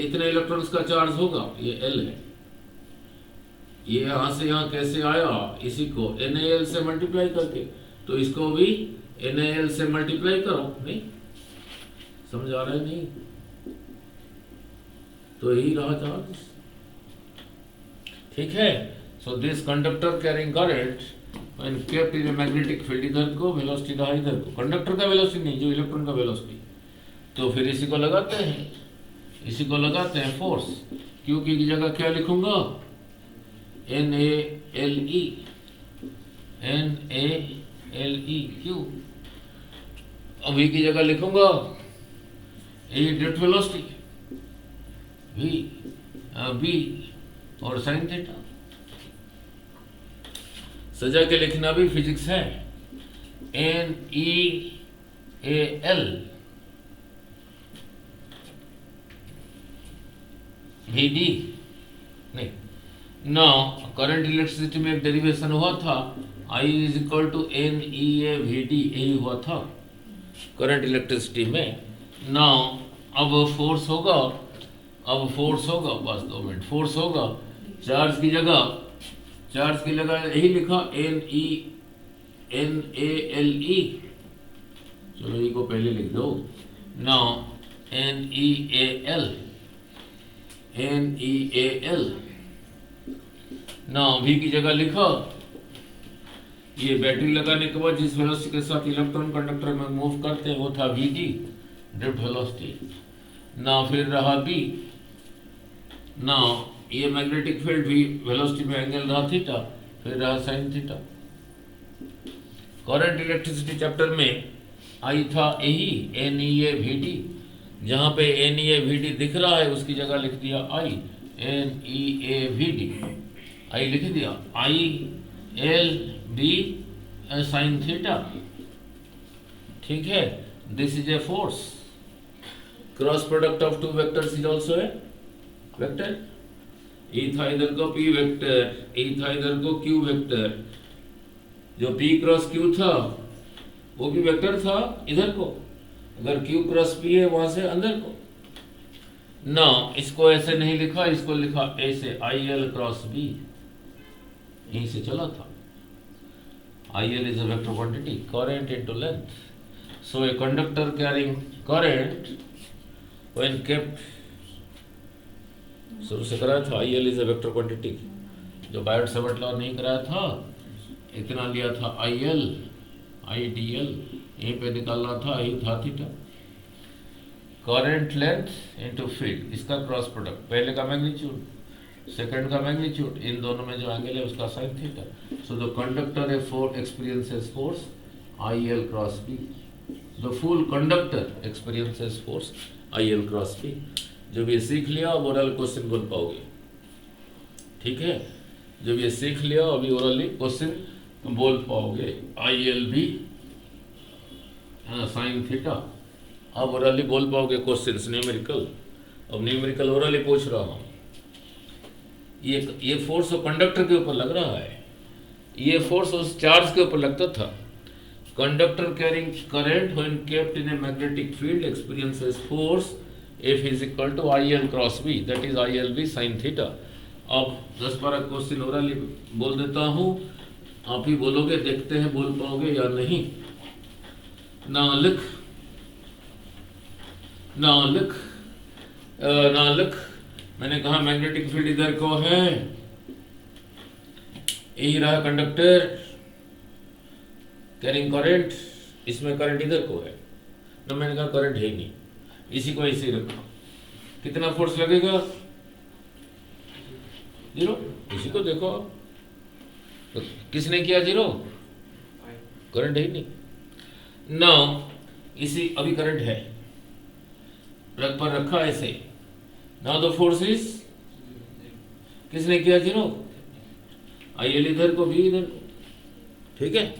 [SPEAKER 1] इतने इलेक्ट्रॉन्स का चार्ज होगा, ये L है। ये यहां से यहां कैसे आया, इसी को NaL से मल्टीप्लाई करके, तो इसको भी NaL से मल्टीप्लाई करो, नहीं समझ आ रहा है, नहीं तो यही रहा चार्ज, ठीक है। So this conductor carrying current when kept in a magnetic field, इधर को वेलोसिटी रहा इधर को, कंडक्टर का वेलोसिटी नहीं, जो इलेक्ट्रॉन का वेलोसिटी। तो फिर इसी को लगाते हैं, इसी को लगाते हैं फोर्स, क्यू की जगह क्या लिखूंगा NaLe, NaLe क्यू। अब V की जगह लिखूंगा ये ड्रिफ्ट वेलोसिटी V और साइन थीटा। सजा के लिखना भी फिजिक्स है, NeAL VD, नहीं ना करंट इलेक्ट्रिसिटी में एक डेरिवेशन हुआ था, I is equal to NeA VD, यही हुआ था करंट इलेक्ट्रिसिटी में। ना अब फोर्स होगा, अब फोर्स होगा, बस 2 मिनट, फोर्स होगा चार्ज की जगह, चार्ज की जगह यही लिखा NaLe, चलो ये को पहले लिख दो। ना NeAL ना V की जगह लिखा, ये बैटरी लगाने के बाद जिस वेलोसिटी के साथ इलेक्ट्रॉन कंडक्टर में मूव करते हैं वो था Vd, ड्रिफ्ट वेलोसिटी। ना फिर रहा B, ना ये मैग्नेटिक फील्ड भी वेलोसिटी में एंगल रहा थीटा, फिर रहा sine theta. Current electricity chapter में आई था यही NeA VD, जहां पे NeA VD दिख रहा है उसकी जगह लिख दिया I, NeA VD, I लिख दिया ILB साइन थीटा, ठीक है। This is a force, cross product of 2 vectors is also a vector. E था इधर को P वेक्टर, E था इधर को Q वेक्टर, जो P क्रॉस Q था वो भी वेक्टर था इधर को, अगर Q क्रॉस P है वहां से अंदर को। ना इसको ऐसे नहीं लिखा, इसको लिखा ऐसे IL क्रॉस B, यहीं से चला था IL is a vector quantity, current into length. So a conductor carrying current when kept, शुरू से कराया था IL is a vector quantity, जो बायोट-सावर्ट लॉ नहीं कराया था, इतना लिया था IL, IDL, यहीं पे निकालना था, यही था theta. Current length into field, इसका क्रॉस प्रोडक्ट, पहले का मैग्नीट्यूड, सेकंड का मैग्नीट्यूड, इन दोनों में जो एंगल है उसका sine theta. So the conductor A four experiences force IL cross B, the full conductor experiences force IL cross B। जब ये सीख लिया अब ओरल क्वेश्चन बोल पाओगे, ठीक है? जब ये सीख लिया अभी ओरली क्वेश्चन बोल पाओगे, ILB साइन थीटा, अब ओरली बोल पाओगे क्वेश्चंस न्यूमेरिकल। अब न्यूमेरिकल ओरली पूछ रहा हूँ, ये फोर्स कंडक्टर के ऊपर लग रहा है, ये फोर्स उस चार्ज के ऊपर लगता था। Conductor carrying current when kept in a magnetic field experiences force F is equal to IL cross B, that is ILB sine theta. अब 10-12 क्वेश्चन ओरली बोल देता हूँ, आप ही बोलोगे, देखते हैं बोल पाओगे या नहीं। ना लिख मैंने कहा मैग्नेटिक फील्ड इधर को है, यही रहा कंडक्टर कैरिंग करंट, इसमें करंट इधर को है ना, मैंने कहा करंट है ही नहीं, इसी को ऐसे ही रखा। कितना फोर्स लगेगा? 0। इसी को देखो, तो किसने किया 0? करंट है ही नहीं। नाउ इसी अभी करंट है, रख पर रखा ऐसे, नाउ द फोर्स इज, किसने किया 0? IL इधर को, B इधर को, ठीक है?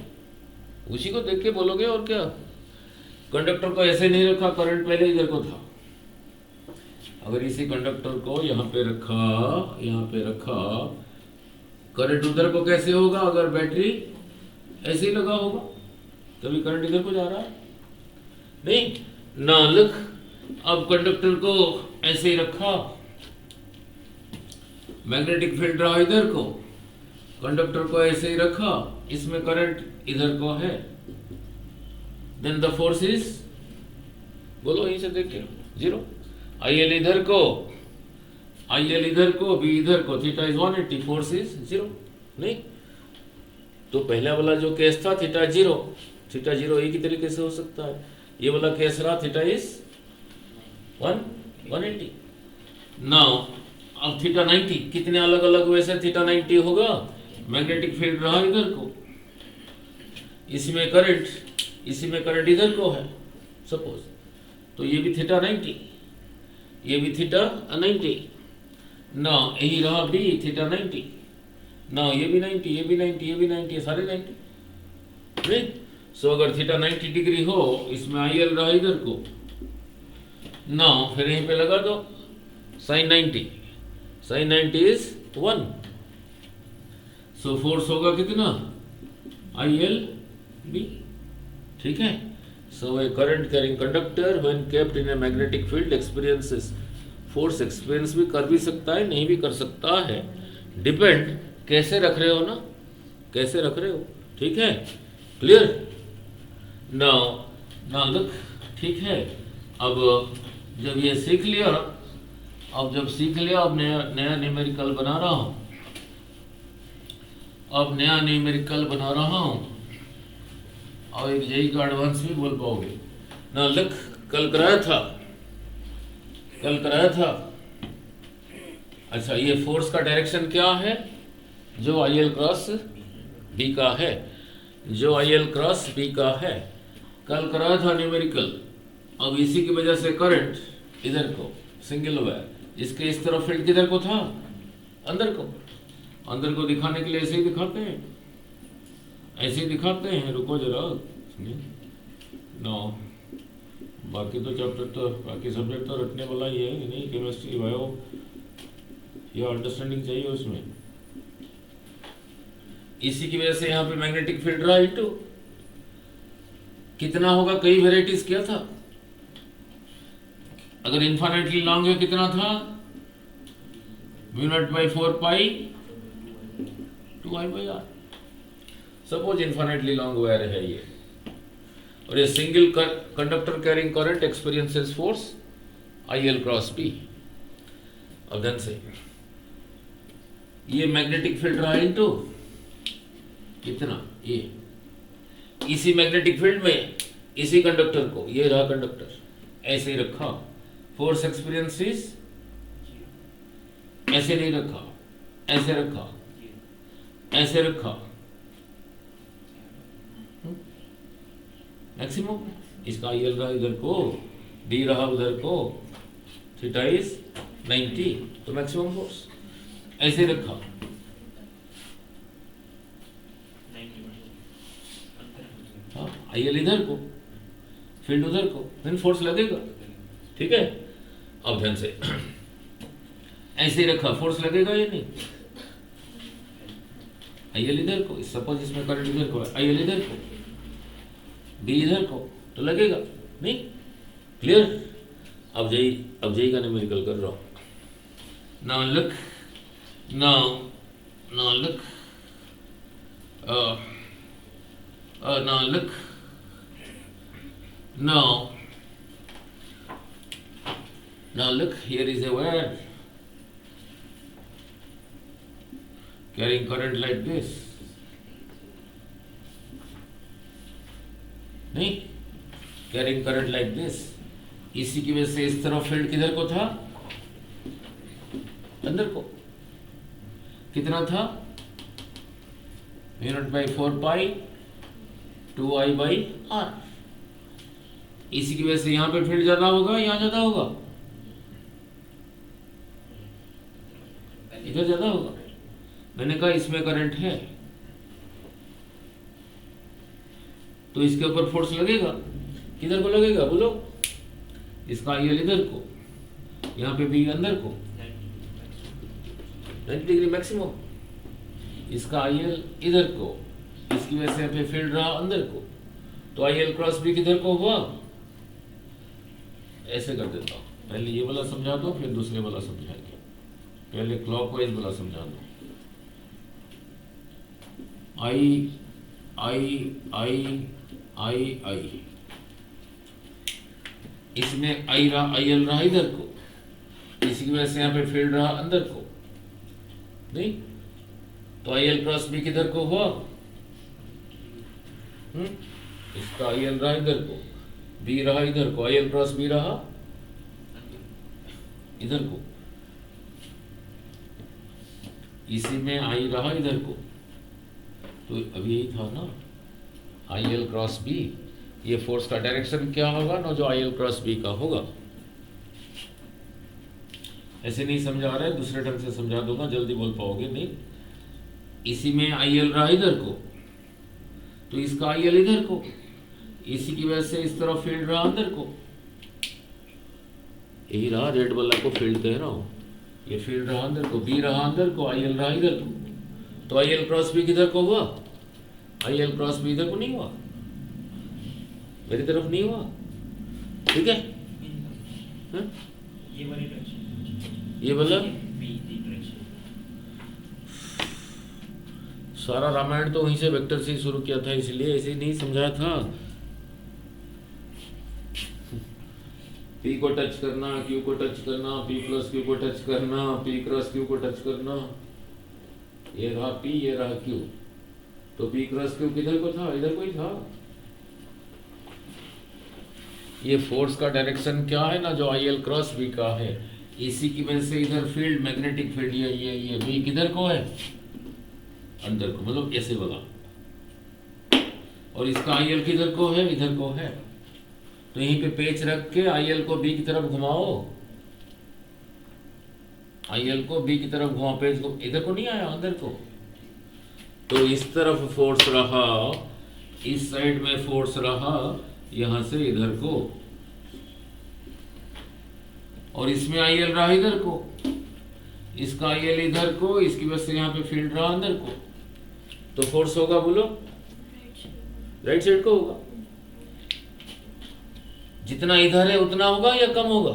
[SPEAKER 1] उसी को देख के बोलोगे और क्या। कंडक्टर को ऐसे नहीं रखा, करंट पहले इधर को था। अगर इसी कंडक्टर को यहाँ पे रखा, करंट उधर को कैसे होगा? अगर बैटरी ऐसे ही लगा होगा तभी करंट इधर को जा रहा है, नहीं ना लिख। अब कंडक्टर को ऐसे ही रखा, मैग्नेटिक फील्ड रहा इधर को, कंडक्टर को ऐसे ही रखा, इसमें करंट इधर को है, देन द फोर्स इज, बोलो यहीं से देख के, 0। IL इधर को, B इधर को, थीटा इज 180, फोर्स इज 0, नहीं? तो पहला वाला जो केस था थीटा 0 एक ही तरीके से हो सकता है। ये वाला केस रहा थीटा इज 180। नाउ अब थीटा 90, कितने अलग अलग वैसे थीटा 90 होगा? मैग्नेटिक फील्ड रहा इधर को, इसमें करंट इधर को है सपोज, तो ये भी थीटा 90, ये भी थीटा 90। ना यही रहा B थीटा 90, ना ये भी 90, ये भी 90, ये भी 90, ये सारे 90, राइट? सो अगर थीटा 90 डिग्री हो, इसमें IL रहा इधर को, ना फिर यहीं पे लगा दो साइन 90 इज 1, सो फोर्स होगा कितना? ILB, ठीक है? So a current carrying conductor when kept in a magnetic field experiences force, experience भी कर भी सकता है, नहीं भी कर सकता है, डिपेंड कैसे रख रहे हो ना, कैसे रख रहे हो, ठीक है? क्लियर? नाउ लुक, ठीक है? अब जब ये सीख लिया, अब नया न्यूमेरिकल बना रहा हूँ, और एक जेई का एडवांस भी बोल पाओगे ना। लिख, कल कराया था। अच्छा, ये फोर्स का डायरेक्शन क्या है? जो IL क्रॉस B का है, कल कराया था न्यूमेरिकल। अब इसी की वजह से करंट इधर को, सिंगल वायर, इसके इस तरफ फील्ड किधर को था? अंदर को दिखाने के लिए ऐसे ही दिखाते हैं, रुको जरा। नो, बाकी सब्जेक्ट तो रटने वाला ही है, नहीं? केमिस्ट्री, बायो, ये अंडरस्टैंडिंग चाहिए उसमें। इसी की वजह से यहाँ पे मैग्नेटिक फील्ड रहा इनटू, कितना होगा? कई वेराइटीज किया था। अगर इन्फिनिटली लॉन्ग है कितना था? Mu naught by 4 pi 2I/R। Suppose infinitely long wire है ये, और ये single conductor carrying current experiences force IL cross P। अब ध्यान से, ये मैग्नेटिक फील्ड रहा इनटू कितना, ये इसी मैग्नेटिक फील्ड में इसी कंडक्टर को, ये रहा कंडक्टर, ऐसे ही रखा, फोर्स एक्सपीरियंसेस ऐसे नहीं रखा, ऐसे रखा, ऐसे रखा, मैक्सिमम। इसका IL रहा इधर को, D रहा उधर को, थीटा इज 90, तो मैक्सिमम फोर्स ऐसे रखा। हाँ, IL इधर को, फील्ड उधर को, फिर फोर्स लगेगा, ठीक है। अब ध्यान से, ऐसे ही रखा, फोर्स लगेगा या नहीं, IL इधर को, सपोज इसमें करंट इधर को है, IL इधर को, D इधर को, तो लगेगा नहीं, क्लियर। अब जेई का न्यूमेरिकल कर रहा हूं। Now look, now look, now look, now look, here is a wire carrying current like this, नहीं, carrying current like this। इसी की वजह से इस तरफ फील्ड किधर को था, अंदर को, कितना था, μ0/4 पाई 2I/r। इसी की वजह से यहां पे फील्ड ज्यादा होगा, यहां ज्यादा होगा, इधर ज्यादा होगा। मैंने कहा इसमें करंट है तो इसके ऊपर फोर्स लगेगा, किधर को लगेगा बोलो, इसका IL इधर को, यहाँ पे भी अंदर को, 90 डिग्री मैक्सिमम, इसका IL इधर को, इसकी वजह से यहाँ पे फील्ड रहा अंदर को, तो IL क्रॉस B किधर को हुआ, ऐसे कर देता हूँ। पहले ये वाला समझा दो, फिर दूसरे वाला समझाएंगे। पहले क्लॉकवाइज वाला समझा दो। I इसमें IL रहा इधर को, इसी की वजह से यहाँ पे फील्ड रहा अंदर को, नहीं, तो IL क्रॉस B किधर को हुआ, इसका IL रहा इधर को, B रहा इधर को, IL क्रॉस B रहा इधर को, इसी में I रहा इधर को, तो अब यही था ना, IL क्रॉस B, ये फोर्स का डायरेक्शन क्या होगा ना, जो IL क्रॉस B का होगा। ऐसे नहीं समझा रहा है, दूसरे ढंग से समझा दूंगा, जल्दी बोल पाओगे नहीं। इसी में IL रहा इधर को, तो इसका IL इधर को, इसी की वजह से इस तरफ फील्ड रहा अंदर को, यही रहा रेड वाला को फील्ड कह रहा हूं, ये फील्ड रहा अंदर को, B रहा अंदर को, IL रहा इधर को, तो IL क्रॉस B किधर को हुआ, IL क्रॉस B इधर को नहीं हुआ, मेरी तरफ नहीं हुआ, ठीक है।
[SPEAKER 4] ये वाली डायरेक्शन,
[SPEAKER 1] ये वाला
[SPEAKER 4] बी दी डायरेक्शन,
[SPEAKER 1] सारा रामायण तो वहीं से वेक्टर से ही शुरू किया था, इसलिए ऐसे नहीं समझाया था। P को टच करना, Q को टच करना, P प्लस Q को टच करना, P क्रॉस Q को टच करना, ये रहा P, ये रहा Q, तो P क्रॉस Q किधर को था, इधर को ही था। ये फोर्स का डायरेक्शन क्या है ना, जो IL क्रॉस B का है, इसी की वजह से इधर फील्ड, मैग्नेटिक फील्ड, ये B किधर को है, अंदर को, मतलब ऐसे वाला, और इसका IL किधर को है, इधर को है, तो यहीं पे पेच रख के IL को B की तरफ घुमाओ, IL को B की तरफ घुमाओ, पेच को इधर को नहीं आया, अंदर को, तो इस तरफ फोर्स रहा, इस साइड में फोर्स रहा, यहां से इधर को, और इसमें IL रहा इधर को, इसका IL इधर को, इसकी वजह से यहाँ पे फील्ड रहा अंदर को, तो फोर्स होगा बोलो, राइट साइड को होगा। जितना इधर है उतना होगा या कम होगा,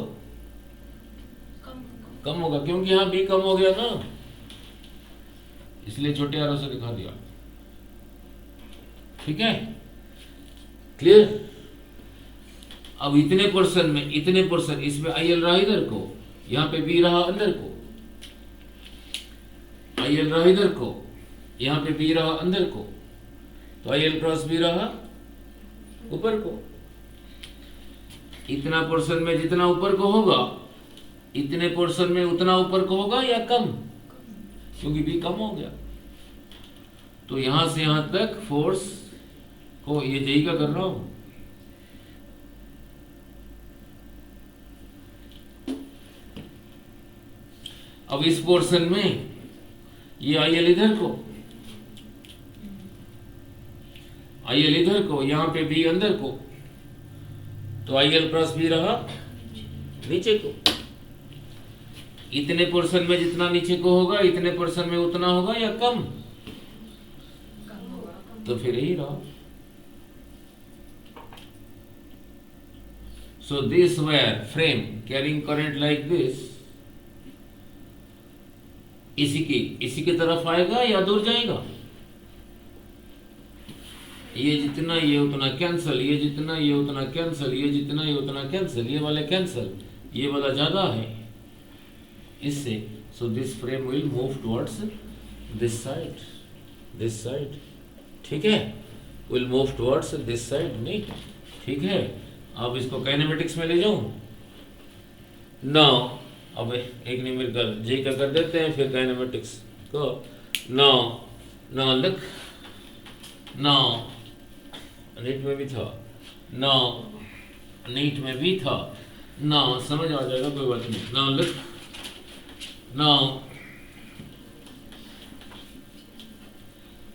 [SPEAKER 1] कम होगा, क्योंकि यहाँ B कम हो गया ना, इसलिए छोटे आरो से दिखा दिया। ठीक है, क्लियर। अब इतने पोर्शन इसमें IL रहा इधर को, यहाँ पे B रहा अंदर को, IL रहा इधर को, यहाँ पे B रहा अंदर को, तो IL क्रॉस B रहा ऊपर को। इतना पोर्शन में जितना ऊपर को होगा, इतने पोर्शन में उतना ऊपर को होगा या कम, क्योंकि B कम हो गया। तो यहां से यहां तक फोर्स को ये जेई का कर रहा हूं, अब इस पोर्शन में ये IL इधर को, IL इधर को, यहां पे B अंदर को, तो IL क्रॉस B रहा नीचे को। इतने पोर्शन में जितना नीचे को होगा, इतने पोर्शन में उतना होगा या कम, तो फिर यही रहा। So this wire frame carrying current like this, इसी की तरफ आएगा या दूर जाएगा। ये जितना ये उतना कैंसल, ये जितना ये उतना कैंसल, ये जितना ये उतना कैंसल, ये वाले कैंसल, ये वाला ज्यादा है इससे। So this frame will move towards this side, ठीक है, will move towards this side, नहीं ठीक है। अब इसको काइनेमेटिक्स में ले जाऊं नाउ, अब एक न्यूमेरिकल जे का कर देते हैं, फिर काइनेमेटिक्स को। नाउ लुक, नाउ नीट में भी था, नाउ नीट में भी था, नाउ समझ आ जाएगा, कोई बात नहीं। नाउ लुक,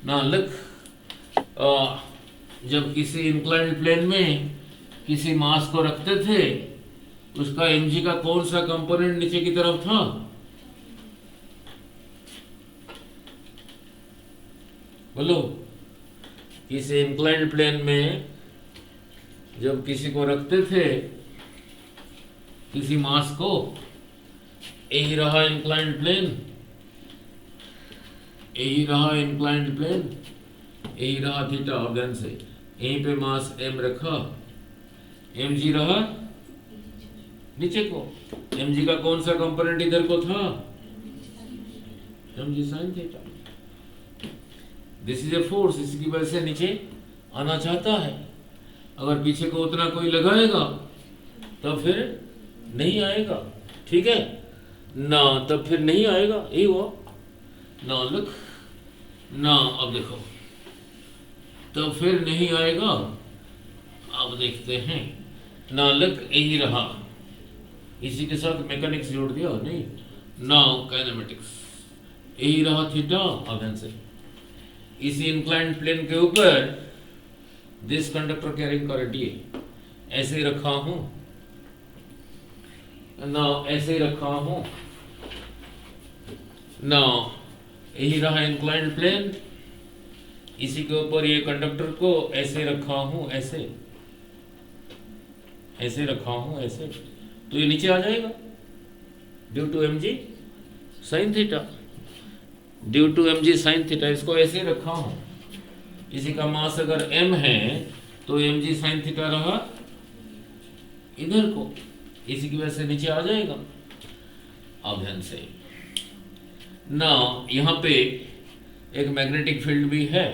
[SPEAKER 1] नाउ लुक, जब किसी इंक्लाइंड प्लेन में किसी मास को रखते थे, उसका mg का कौन सा कंपोनेंट नीचे की तरफ था, बोलो। किसी इंक्लाइंड प्लेन में जब किसी को रखते थे, किसी मास को, यही रहा इंक्लाइंड प्लेन, यही रहा इंक्लाइंड प्लेन, यही रहा थीटा, ऑर्गन से यहीं पे मास m रखा, mg रहा नीचे को। mg का कौन सा कंपोनेंट इधर को था, mg sin theta. This is a force, इसकी वजह से नीचे आना चाहता है। अगर पीछे को उतना कोई लगाएगा तब फिर नहीं आएगा, ठीक है ना, तब फिर नहीं आएगा, यही हुआ ना। लुक ना, अब देखो, तब फिर नहीं आएगा। अब देखते हैं ना, लुक यही रहा, इसी के साथ मैकेनिक्स जोड़ दिया, नहीं नाउ काइनेमेटिक्स, यही रहा थीटा, ऑर्गन से इसी इंक्लाइंड प्लेन के ऊपर दिस कंडक्टर कैरिंग करंट, ये ऐसे ही रखा हूं ना, ऐसे ही रखा हूं ना, यही रहा इंक्लाइंड प्लेन, इसी के ऊपर ये कंडक्टर को ऐसे रखा हूं, ऐसे रखा हूं, ऐसे, तो ये नीचे आ जाएगा due to mg sin theta, due to mg sin theta. इसको ऐसे ही रखा हूं, इसी का मास अगर m है तो mg sin थीटा रहा इधर को, इसी की वजह से नीचे आ जाएगा। अब ध्यान से ना, यहां पे एक मैग्नेटिक फील्ड भी है,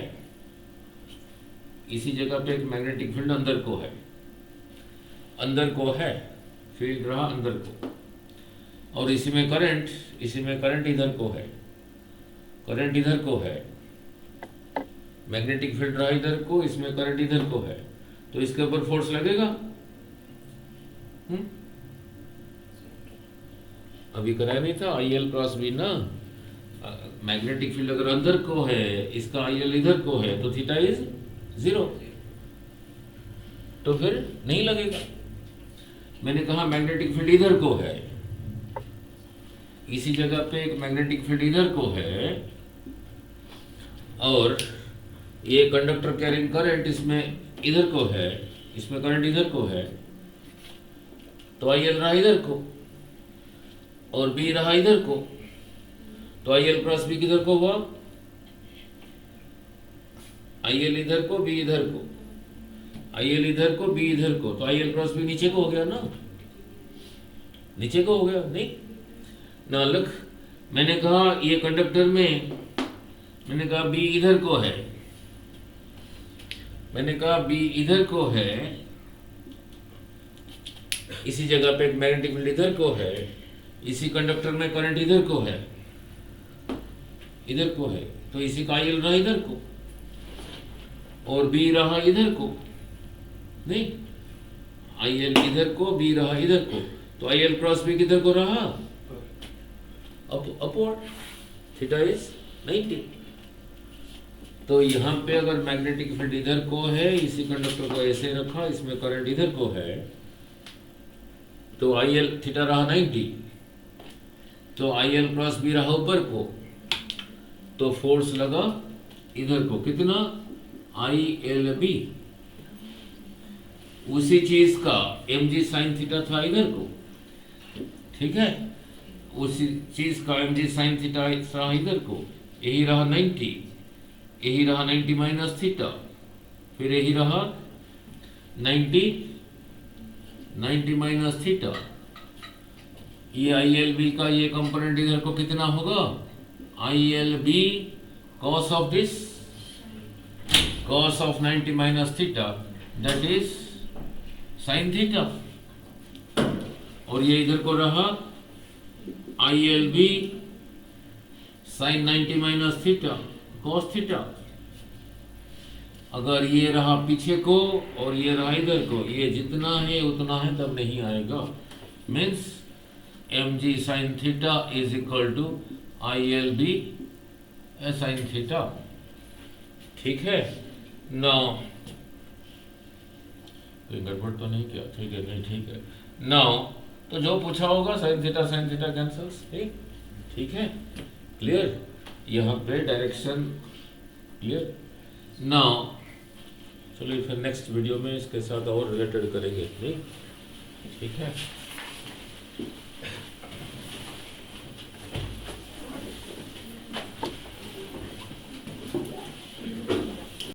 [SPEAKER 1] इसी जगह पे एक मैग्नेटिक फील्ड अंदर को है, फील्ड रहा अंदर को, और इसी में करंट इधर को है, करंट इधर को है, मैग्नेटिक फील्ड रहा इधर को, इसमें करंट इधर को है, तो इसके ऊपर फोर्स लगेगा। अभी कराया नहीं था IL क्रॉस B ना, मैग्नेटिक फील्ड अगर अंदर को है, इसका IL इधर को है, तो थीटा इज 0, तो फिर नहीं लगेगा। मैंने कहा मैग्नेटिक फील्ड इधर को है, इसी जगह पे एक मैग्नेटिक फील्ड इधर को है, और ये कंडक्टर कैरिंग करंट इसमें इधर को है, इसमें करंट इधर को है, तो IL रहा इधर को और B रहा इधर को, तो IL क्रॉस B किधर को हुआ, IL इधर को, B इधर को, IL इधर को, B इधर को, तो IL क्रॉस B नीचे को हो गया ना, नीचे को हो गया नहीं ना। लुक, मैंने कहा ये कंडक्टर में, मैंने कहा B इधर को है, मैंने कहा B इधर को है, इसी जगह पे एक मैग्नेटिक फील्ड इधर को है, इसी कंडक्टर में करंट इधर को है, इधर को है, तो इसी का IL रहा इधर को और B रहा इधर को, नहीं IL इधर को, B रहा इधर को, तो IL क्रॉस B किधर को रहा, अपवर्ड, थीटा इज 90। तो यहाँ पे अगर मैग्नेटिक फील्ड इधर को है, इसी कंडक्टर को ऐसे रखा, इसमें करंट इधर को है, तो IL थीटा रहा 90, तो IL क्रॉस B रहा ऊपर को, तो फोर्स लगा इधर को, कितना, ILB। उसी चीज का mg साइन थीटा था इधर को, ठीक है, उसी चीज का mg साइन थीटा था इधर को, यही रहा 90, यही रहा 90 माइनस थीटा, फिर यही रहा 90 माइनस थीटा। ये ILB का ये कंपोनेंट इधर को कितना होगा, ILB cos of this, cos of 90 minus theta, that is sine theta, और ये इधर को रहा ILB sine 90 minus theta cos theta. अगर ये रहा पीछे को और ये रहा इधर को, ये जितना है उतना है, तब नहीं आएगा, means mg sine theta is equal to ILB sine theta, ठीक है। नाउ कोई गड़बड़ तो नहीं किया, ठीक है, नहीं ठीक है। नाउ तो जो पूछा होगा साइन थीटा कैंसल्स, ठीक है, क्लियर, यहाँ पे डायरेक्शन क्लियर। नाउ चलिए फिर नेक्स्ट वीडियो में इसके साथ और रिलेटेड करेंगे, नहीं ठीक है।